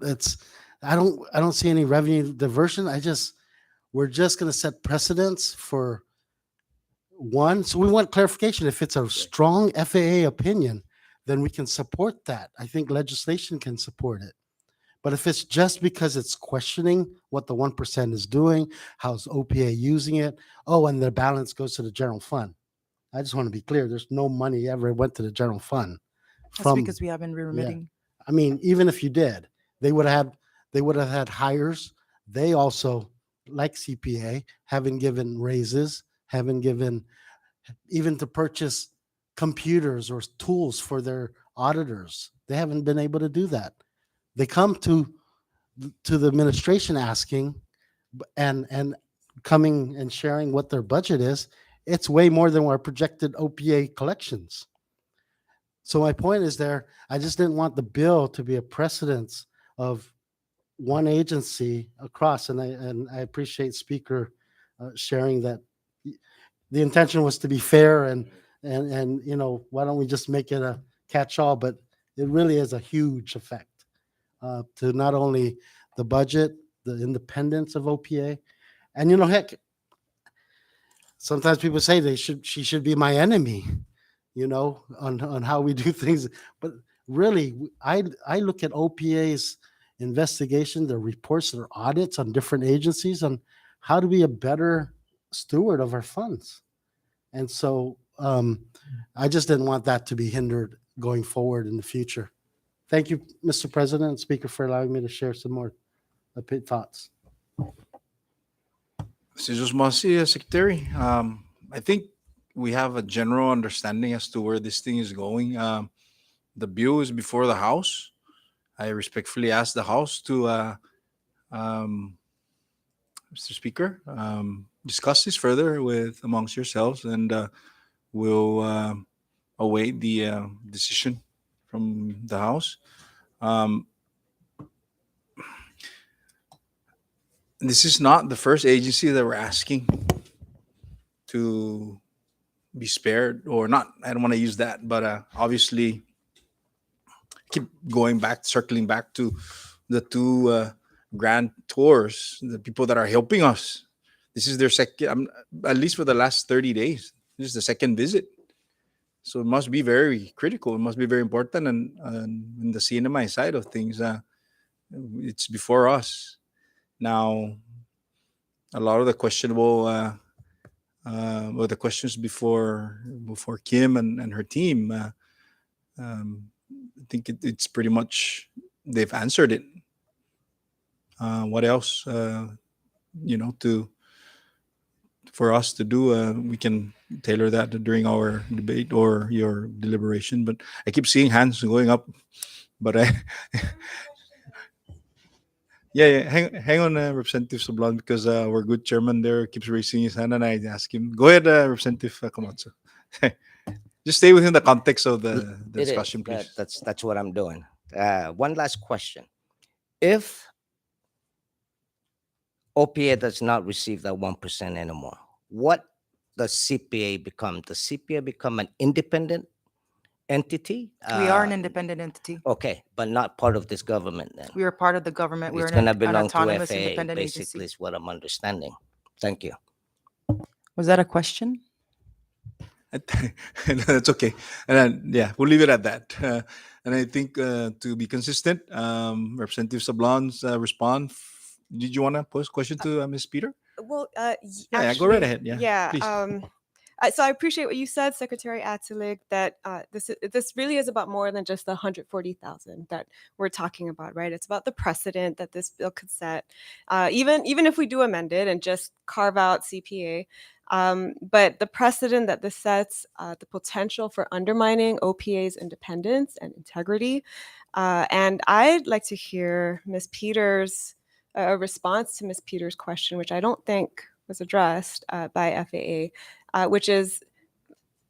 I don't see any revenue diversion. We're just going to set precedents for one. So we want clarification. If it's a strong FAA opinion, then we can support that. I think legislation can support it. But if it's just because it's questioning what the 1% is doing, how's OPA using it, and the balance goes to the general fund. I just want to be clear. There's no money ever went to the general fund. That's because we haven't been remitting. I mean, even if you did, they would have had hires. They also, like CPA, haven't given raises, haven't given even to purchase computers or tools for their auditors. They haven't been able to do that. They come to the administration asking and coming and sharing what their budget is. It's way more than our projected OPA collections. So my point is I just didn't want the bill to be a precedence of one agency across. And I appreciate Speaker sharing that the intention was to be fair and why don't we just make it a catch-all? But it really is a huge effect to not only the budget, the independence of OPA, and heck, sometimes people say she should be my enemy, on how we do things. But really, I look at OPA's investigation, their reports, their audits on different agencies on how to be a better steward of our funds. And so I just didn't want that to be hindered going forward in the future. Thank you, Mr. President and Speaker, for allowing me to share some more thoughts. Mr. Masi, Secretary, I think we have a general understanding as to where this thing is going. The bill is before the House. I respectfully ask the House to, um, Mr. Speaker, discuss this further with amongst yourselves, and we'll await the decision from the House. Um, this is not the first agency that we're asking to be spared, or not. I don't want to use that, but obviously keep going back, circling back to the two grand tours, the people that are helping us. This is their second, at least for the last 30 days. This is the second visit. So it must be very critical. It must be very important. And in the CNMI side of things, it's before us. Now, a lot of the questionable, or the questions before Kim and her team, I think it's pretty much they've answered it. What else, to for us to do? We can tailor that during our debate or your deliberation. But I keep seeing hands going up. But yeah, hang on, Representative Sablan, because our good chairman there keeps raising his hand, and I ask him, go ahead, Representative Camacho. Just stay within the context of the It is. discussion, please. That's what I'm doing. One last question. If OPA does not receive that 1% anymore, what does CPA become? Does CPA become an independent entity? We are an independent entity. Okay, but not part of this government then. We are part of the government. We're It's going to an belong to autonomous, FAA, independent basically, agency. is what I'm understanding. Thank you. Was that a question? That's okay. And then, yeah, we'll leave it at that. And I think to be consistent, Representative Sablan's response. Did you want to pose a question to Ms. Peter? Well, Yeah, go right ahead. Yeah, Yeah. please. So I appreciate what you said, Secretary Attilig, that this really is about more than just the 140,000 that we're talking about, right? It's about the precedent that this bill could set, even if we do amend it and just carve out CPA. But the precedent that this sets, the potential for undermining OPA's independence and integrity. And I'd like to hear Ms. Peters' a response to Ms. Peters' question, which I don't think was addressed by FAA, which is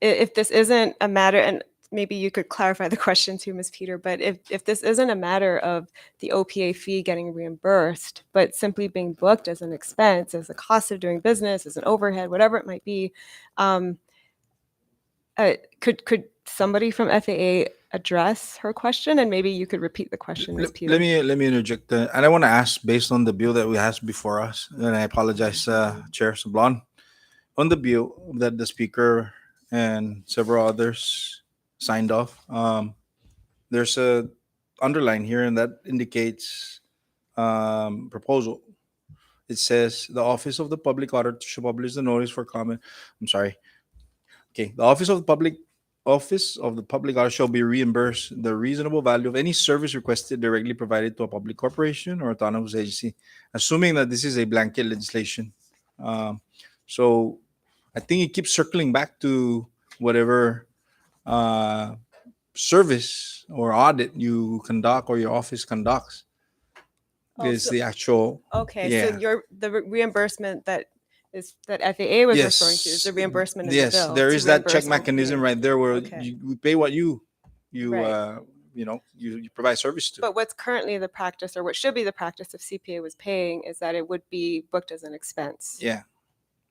if this isn't a matter, and maybe you could clarify the question to Ms. Peter, but if this isn't a matter of the OPA fee getting reimbursed, but simply being booked as an expense, as a cost of doing business, as an overhead, whatever it might be, could somebody from FAA address her question? And maybe you could repeat the question, Ms. Peter. Let me interject, and I want to ask based on the bill that we have before us, and I apologize, Chair Sablan, on the bill that the speaker and several others signed off. There's a underline here, and that indicates proposal. It says the Office of the Public Auditor shall publish the notice for comment. I'm sorry. Okay, the Office of the Public Auditor shall be reimbursed the reasonable value of any service requested directly provided to a public corporation or autonomous agency, assuming that this is a blanket legislation. So I think it keeps circling back to whatever service or audit you conduct or your office conducts. Oh, Is so- the actual Okay, yeah. so the reimbursement that FAA was referring to is the reimbursement in the Yes, bill. there to is that check reimburse mechanism OPA. right there where Okay. you pay what you Right. you provide service to. But what's currently the practice, or what should be the practice if CPA was paying, is that it would be booked as an expense. Yeah.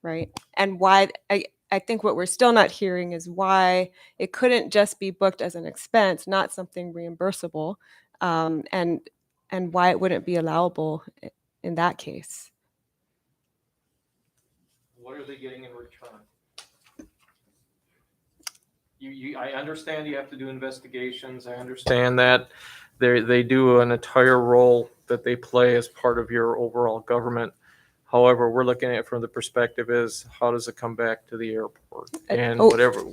Right. And why I think what we're still not hearing is why it couldn't just be booked as an expense, not something reimbursable, and why it wouldn't be allowable in that case. What are they getting in return? I understand you have to do investigations. I understand that they do an entire role that they play as part of your overall government. However, we're looking at it from the perspective is how does it come back to the airport and whatever.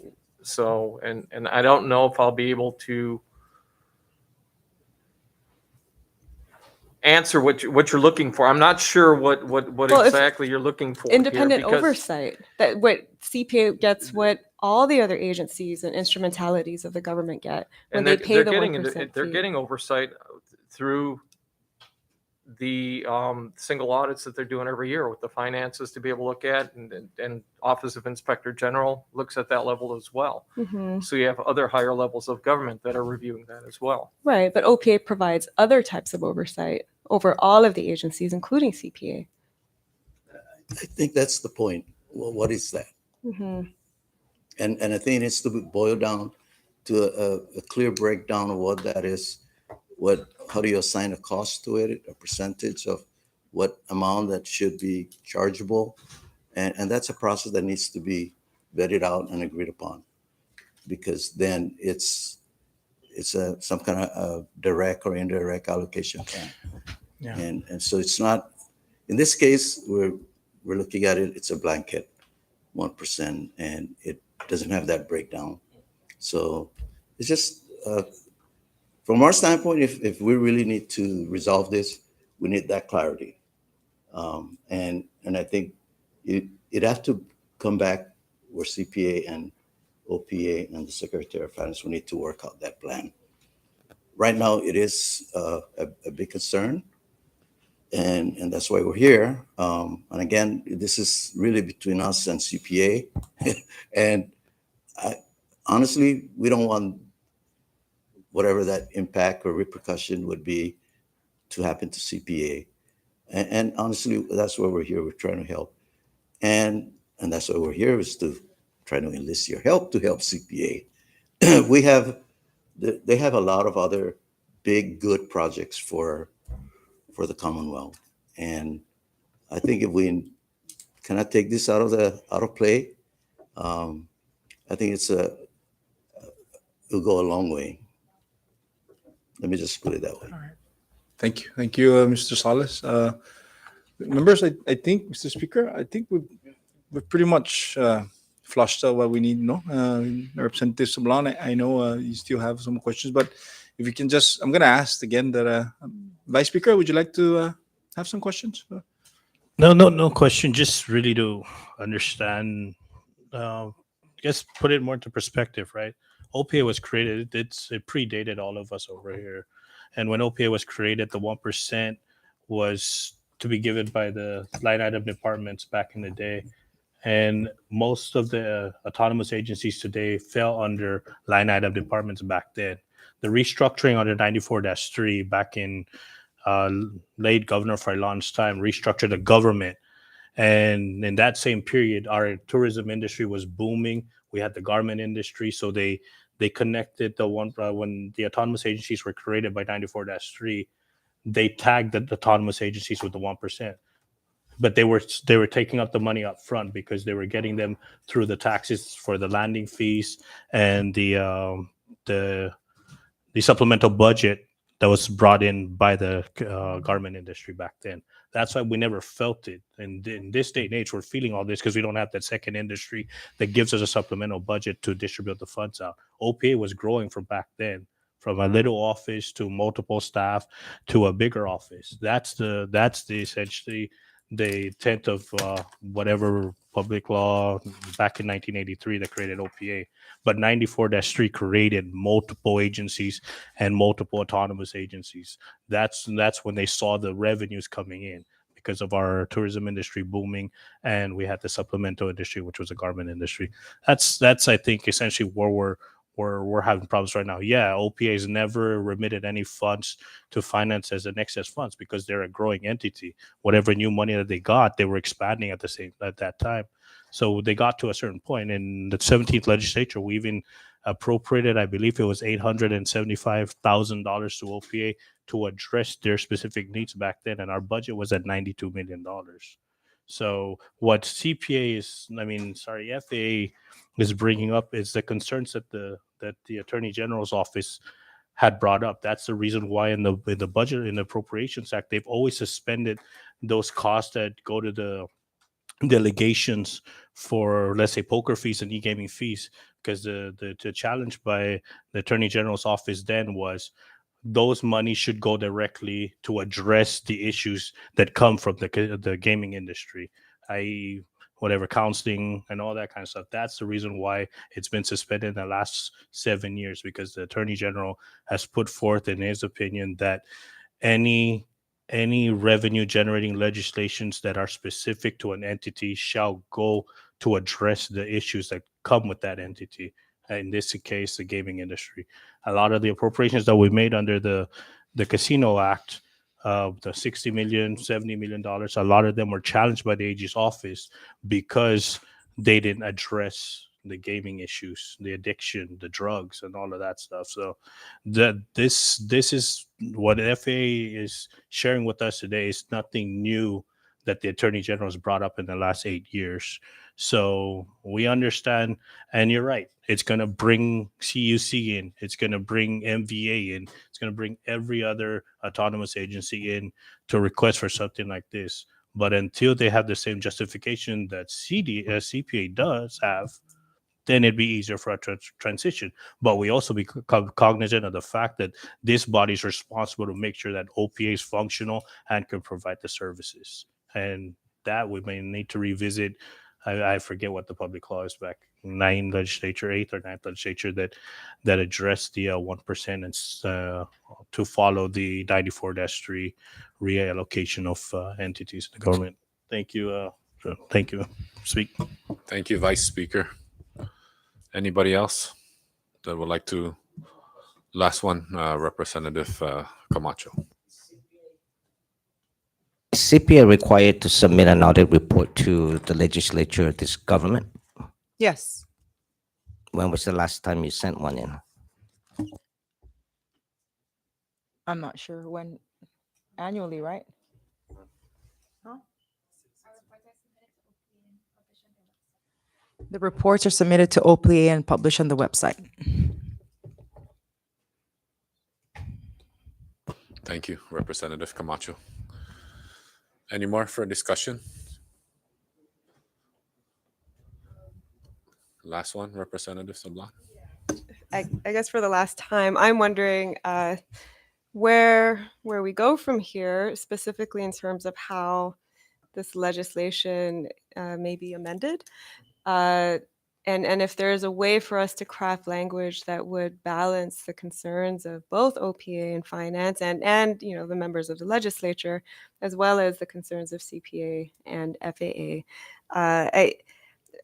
So, and I don't know if I'll be able to answer what you're looking for. I'm not sure what Well, if- exactly you're looking for here, Independent because oversight, that what CPA gets, what all the other agencies and instrumentalities of the government get when and they they're, pay they're the getting 1% they're fee. getting oversight through the single audits that they're doing every year with the finances to be able to look at, and Office of Inspector General looks at that level as well. Mhm. So you have other higher levels of government that are reviewing that as well. Right, but OPA provides other types of oversight over all of the agencies, including CPA. I think that's the point. Well, what is that? Mhm. And I think it needs to be boiled down to a clear breakdown of what that is. How do you assign a cost to it, a percentage of what amount that should be chargeable? And that's a process that needs to be vetted out and agreed upon, because then it's some kind of direct or indirect allocation plan. Yeah. And so it's not, in this case, we're looking at it, it's a blanket 1%, and it doesn't have that breakdown. So it's just, from our standpoint, if we really need to resolve this, we need that clarity. And I think it has to come back where CPA and OPA and the Secretary of Finance, we need to work out that plan. Right now, it is a big concern, and that's why we're here. And again, this is really between us and CPA. And honestly, we don't want whatever that impact or repercussion would be to happen to CPA. And honestly, that's why we're here. We're trying to help. And that's why we're here, is to try to enlist your help to help CPA. They have a lot of other big, good projects for the Commonwealth. And I think if we cannot take this out of play, I think it'll go a long way. Let me just put it that way. Thank you, Mr. Salas. Members, I think, Mr. Speaker, I think we've pretty much flushed out what we need. No, Representative Sablan, I know you still have some questions, but if you can just, I'm going to ask again that Vice Speaker, would you like to have some questions? No question. Just really to understand, just put it more into perspective, right? OPA was created. It predated all of us over here, and when OPA was created, the 1% was to be given by the line item departments back in the day, and most of the autonomous agencies today fell under line item departments back then. The restructuring under 94-3 back in late Governor Frilon's time restructured the government. And in that same period, our tourism industry was booming. We had the garment industry. So they connected the one when the autonomous agencies were created by 94-3, they tagged the autonomous agencies with the 1%. But they were taking up the money up front because they were getting them through the taxes for the landing fees and the supplemental budget that was brought in by the garment industry back then. That's why we never felt it. And in this day and age, we're feeling all this because we don't have that second industry that gives us a supplemental budget to distribute the funds out. OPA was growing from back then, from a little office to multiple staff to a bigger office. That's the essentially the intent of whatever public law back in 1983 that created OPA. But 94-3 created multiple agencies and multiple autonomous agencies. That's when they saw the revenues coming in because of our tourism industry booming, and we had the supplemental industry, which was a garment industry. That's I think essentially where we're having problems right now. Yeah, OPA has never remitted any funds to finance as an excess funds because they're a growing entity. Whatever new money that they got, they were expanding at that time. So they got to a certain point. In the 17th legislature, we even appropriated, I believe it was $875,000 to OPA to address their specific needs back then, and our budget was at $92 million. So what FAA is bringing up is the concerns that the Attorney General's office had brought up. That's the reason why in the budget, in the Appropriations Act, they've always suspended those costs that go to the delegations for, let's say, poker fees and e-gaming fees, because the challenge by the Attorney General's office then was those money should go directly to address the issues that come from the gaming industry, i.e., whatever counseling and all that kind of stuff. That's the reason why it's been suspended in the last 7 years, because the Attorney General has put forth in his opinion that any revenue generating legislations that are specific to an entity shall go to address the issues that come with that entity. In this case, the gaming industry. A lot of the appropriations that we made under the Casino Act, the 60 million, $70 million, a lot of them were challenged by the AG's office because they didn't address the gaming issues, the addiction, the drugs, and all of that stuff. So this is what FAA is sharing with us today. Is nothing new that the Attorney General has brought up in the last 8 years. So we understand, and you're right. It's going to bring CUC in. It's going to bring MVA in. It's going to bring every other autonomous agency in to request for something like this. But until they have the same justification that CPA does have, then it'd be easier for a transition. But we also be cognizant of the fact that this body is responsible to make sure that OPA is functional and can provide the services. And that we may need to revisit. I forget what the public law is back, 8th or 9th legislature that addressed the 1% and to follow the 94-3 reallocation of entities in the government. Thank you. Thank you. Speak. Thank you, Vice Speaker. Anybody else that would like to? Last one, Representative Camacho. Is CPA required to submit an audit report to the legislature, this government? Yes. When was the last time you sent one in? I'm not sure when. Annually, right? Huh? The reports are submitted to OPA and published on the website. Thank you, Representative Camacho. Any more for discussion? Last one, Representative Sablan. I guess for the last time, I'm wondering where we go from here, specifically in terms of how this legislation may be amended, and if there is a way for us to craft language that would balance the concerns of both OPA and finance and the members of the legislature, as well as the concerns of CPA and FAA.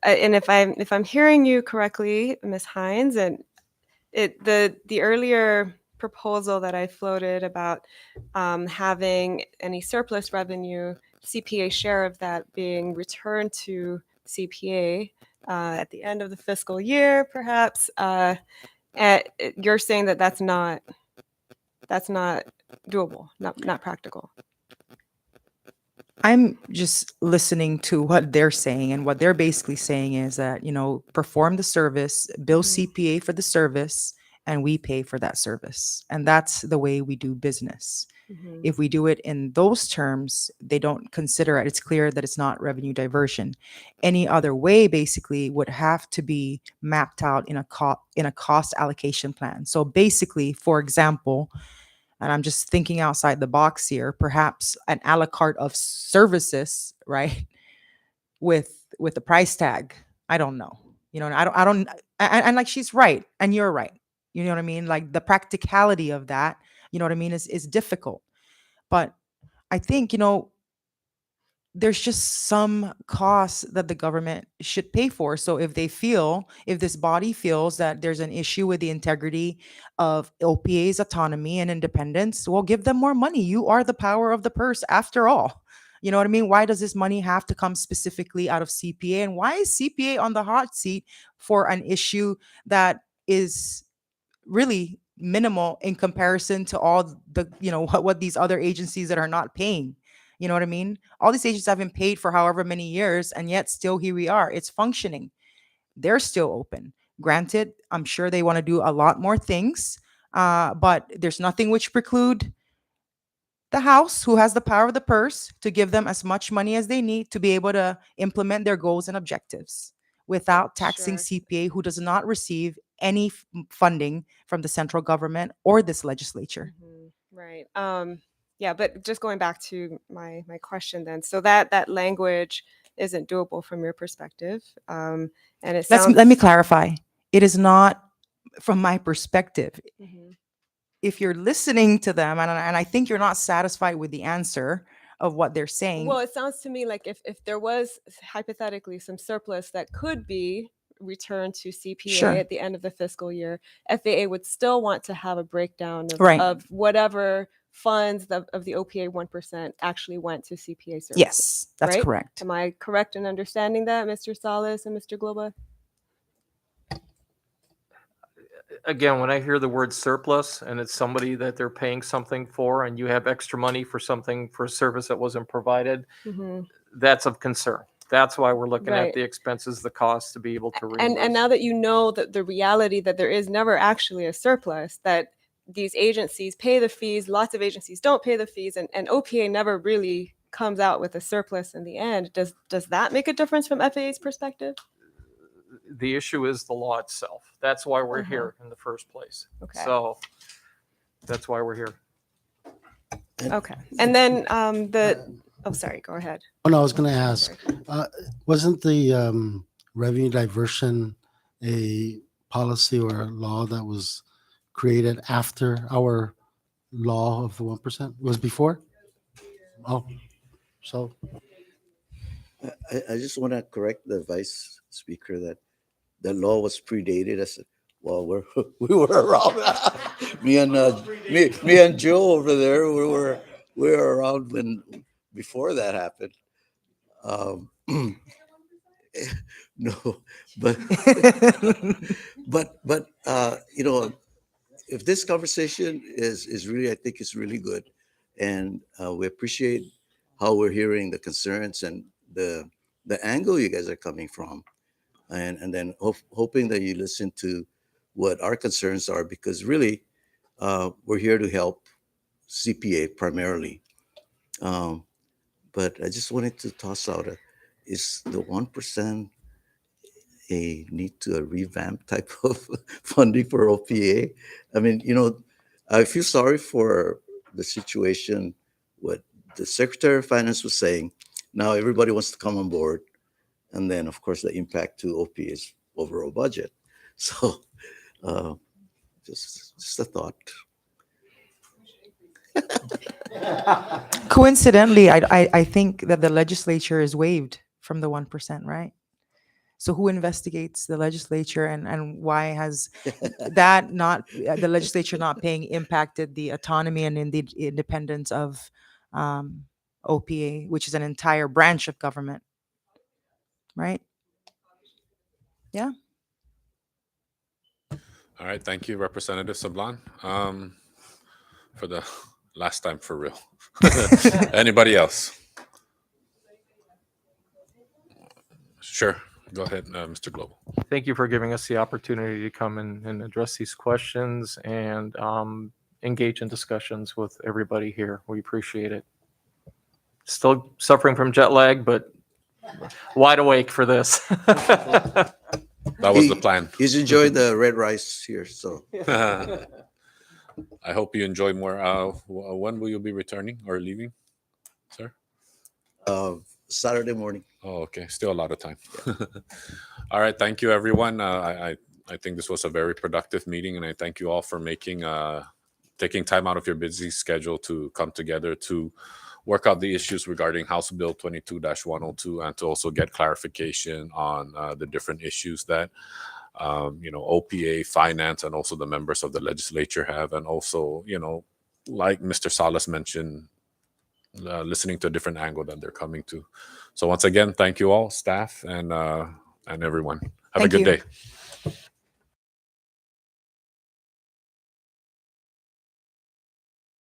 And if I'm hearing you correctly, Ms. Hines, and the earlier proposal that I floated about having any surplus revenue, CPA share of that being returned to CPA at the end of the fiscal year, perhaps. You're saying that that's not doable, not practical. I'm just listening to what they're saying, and what they're basically saying is that, perform the service, bill CPA for the service, and we pay for that service. And that's the way we do business. If we do it in those terms, they don't consider it. It's clear that it's not revenue diversion. Any other way basically would have to be mapped out in a cost allocation plan. So basically, for example, and I'm just thinking outside the box here, perhaps an a la carte of services, right? With the price tag. I don't know. And like, she's right and you're right. You know what I mean? Like, the practicality of that, you know what I mean, is difficult. But I think, there's just some costs that the government should pay for. So if this body feels that there's an issue with the integrity of OPA's autonomy and independence, well, give them more money. You are the power of the purse after all. You know what I mean? Why does this money have to come specifically out of CPA? And why is CPA on the hot seat for an issue that is really minimal in comparison to all the, what these other agencies that are not paying? You know what I mean? All these agencies haven't paid for however many years, and yet still here we are. It's functioning. They're still open. Granted, I'm sure they want to do a lot more things, but there's nothing which preclude the House, who has the power of the purse, to give them as much money as they need to be able to implement their goals and objectives without taxing Sure. CPA, who does not receive any funding from the central government or this legislature. Right. Yeah, but just going back to my question then, so that language isn't doable from your perspective, and it sounds. Let me clarify. It is not from my perspective. Mhm. If you're listening to them, and I think you're not satisfied with the answer of what they're saying, Well, it sounds to me like if there was hypothetically some surplus that could be returned to CPA Sure. at the end of the fiscal year, FAA would still want to have a breakdown of, Right. of whatever funds of the OPA 1% actually went to CPA services. yes, that's right? correct. Am I correct in understanding that, Mr. Salas and Mr. Globa? Again, when I hear the word surplus and it's somebody that they're paying something for and you have extra money for something, for a service that wasn't provided, that's of concern. That's why we're looking Right. at the expenses, the costs to be able to reimburse. And now that you know that the reality that there is never actually a surplus, that these agencies pay the fees, lots of agencies don't pay the fees, and OPA never really comes out with a surplus in the end. Does that make a difference from FAA's perspective? The issue is the law itself. That's why we're Uh-huh. here in the first place. Okay. So that's why we're here. Okay. And then oh, sorry, go ahead. Oh, no, I was going to ask, wasn't the revenue diversion a policy or a law that was created after our law of the 1%? Was before? Oh, so I just want to correct the vice speaker that the law was predated. I said, well, we were around. me and Joe over there, we were around before that happened. No, but you know, if this conversation is really, I think it's really good, and we appreciate how we're hearing the concerns and the angle you guys are coming from, and then hoping that you listen to what our concerns are, because really we're here to help CPA primarily. But I just wanted to toss out is the 1% a need to a revamp type of funding for OPA? I mean, you know, I feel sorry for the situation, what the Secretary of Finance was saying. Now everybody wants to come on board. And then, of course, the impact to OPA's overall budget. So just a thought. Coincidentally, I think that the legislature is waived from the 1%, right? So who investigates the legislature, and why has that not, the legislature not paying, impacted the autonomy and in the independence of OPA, which is an entire branch of government, right? Yeah. All right, thank you, Representative Sablan. For the last time, for real. Anybody else? Sure, go ahead, Mr. Global. Thank you for giving us the opportunity to come and address these questions and engage in discussions with everybody here. We appreciate it. Still suffering from jet lag, but wide awake for this. That was the plan. He's enjoying the red rice here, so. I hope you enjoy more. When will you be returning or leaving, sir? Saturday morning. Oh, okay. Still a lot of time. All right. Thank you, everyone. I think this was a very productive meeting, and I thank you all for taking time out of your busy schedule to come together to work out the issues regarding House Bill 22-102 and to also get clarification on the different issues that OPA, finance, and also the members of the legislature have, and also, like Mr. Salas mentioned, listening to a different angle that they're coming to. So once again, thank you all, staff and everyone. Have a Thank good you. day.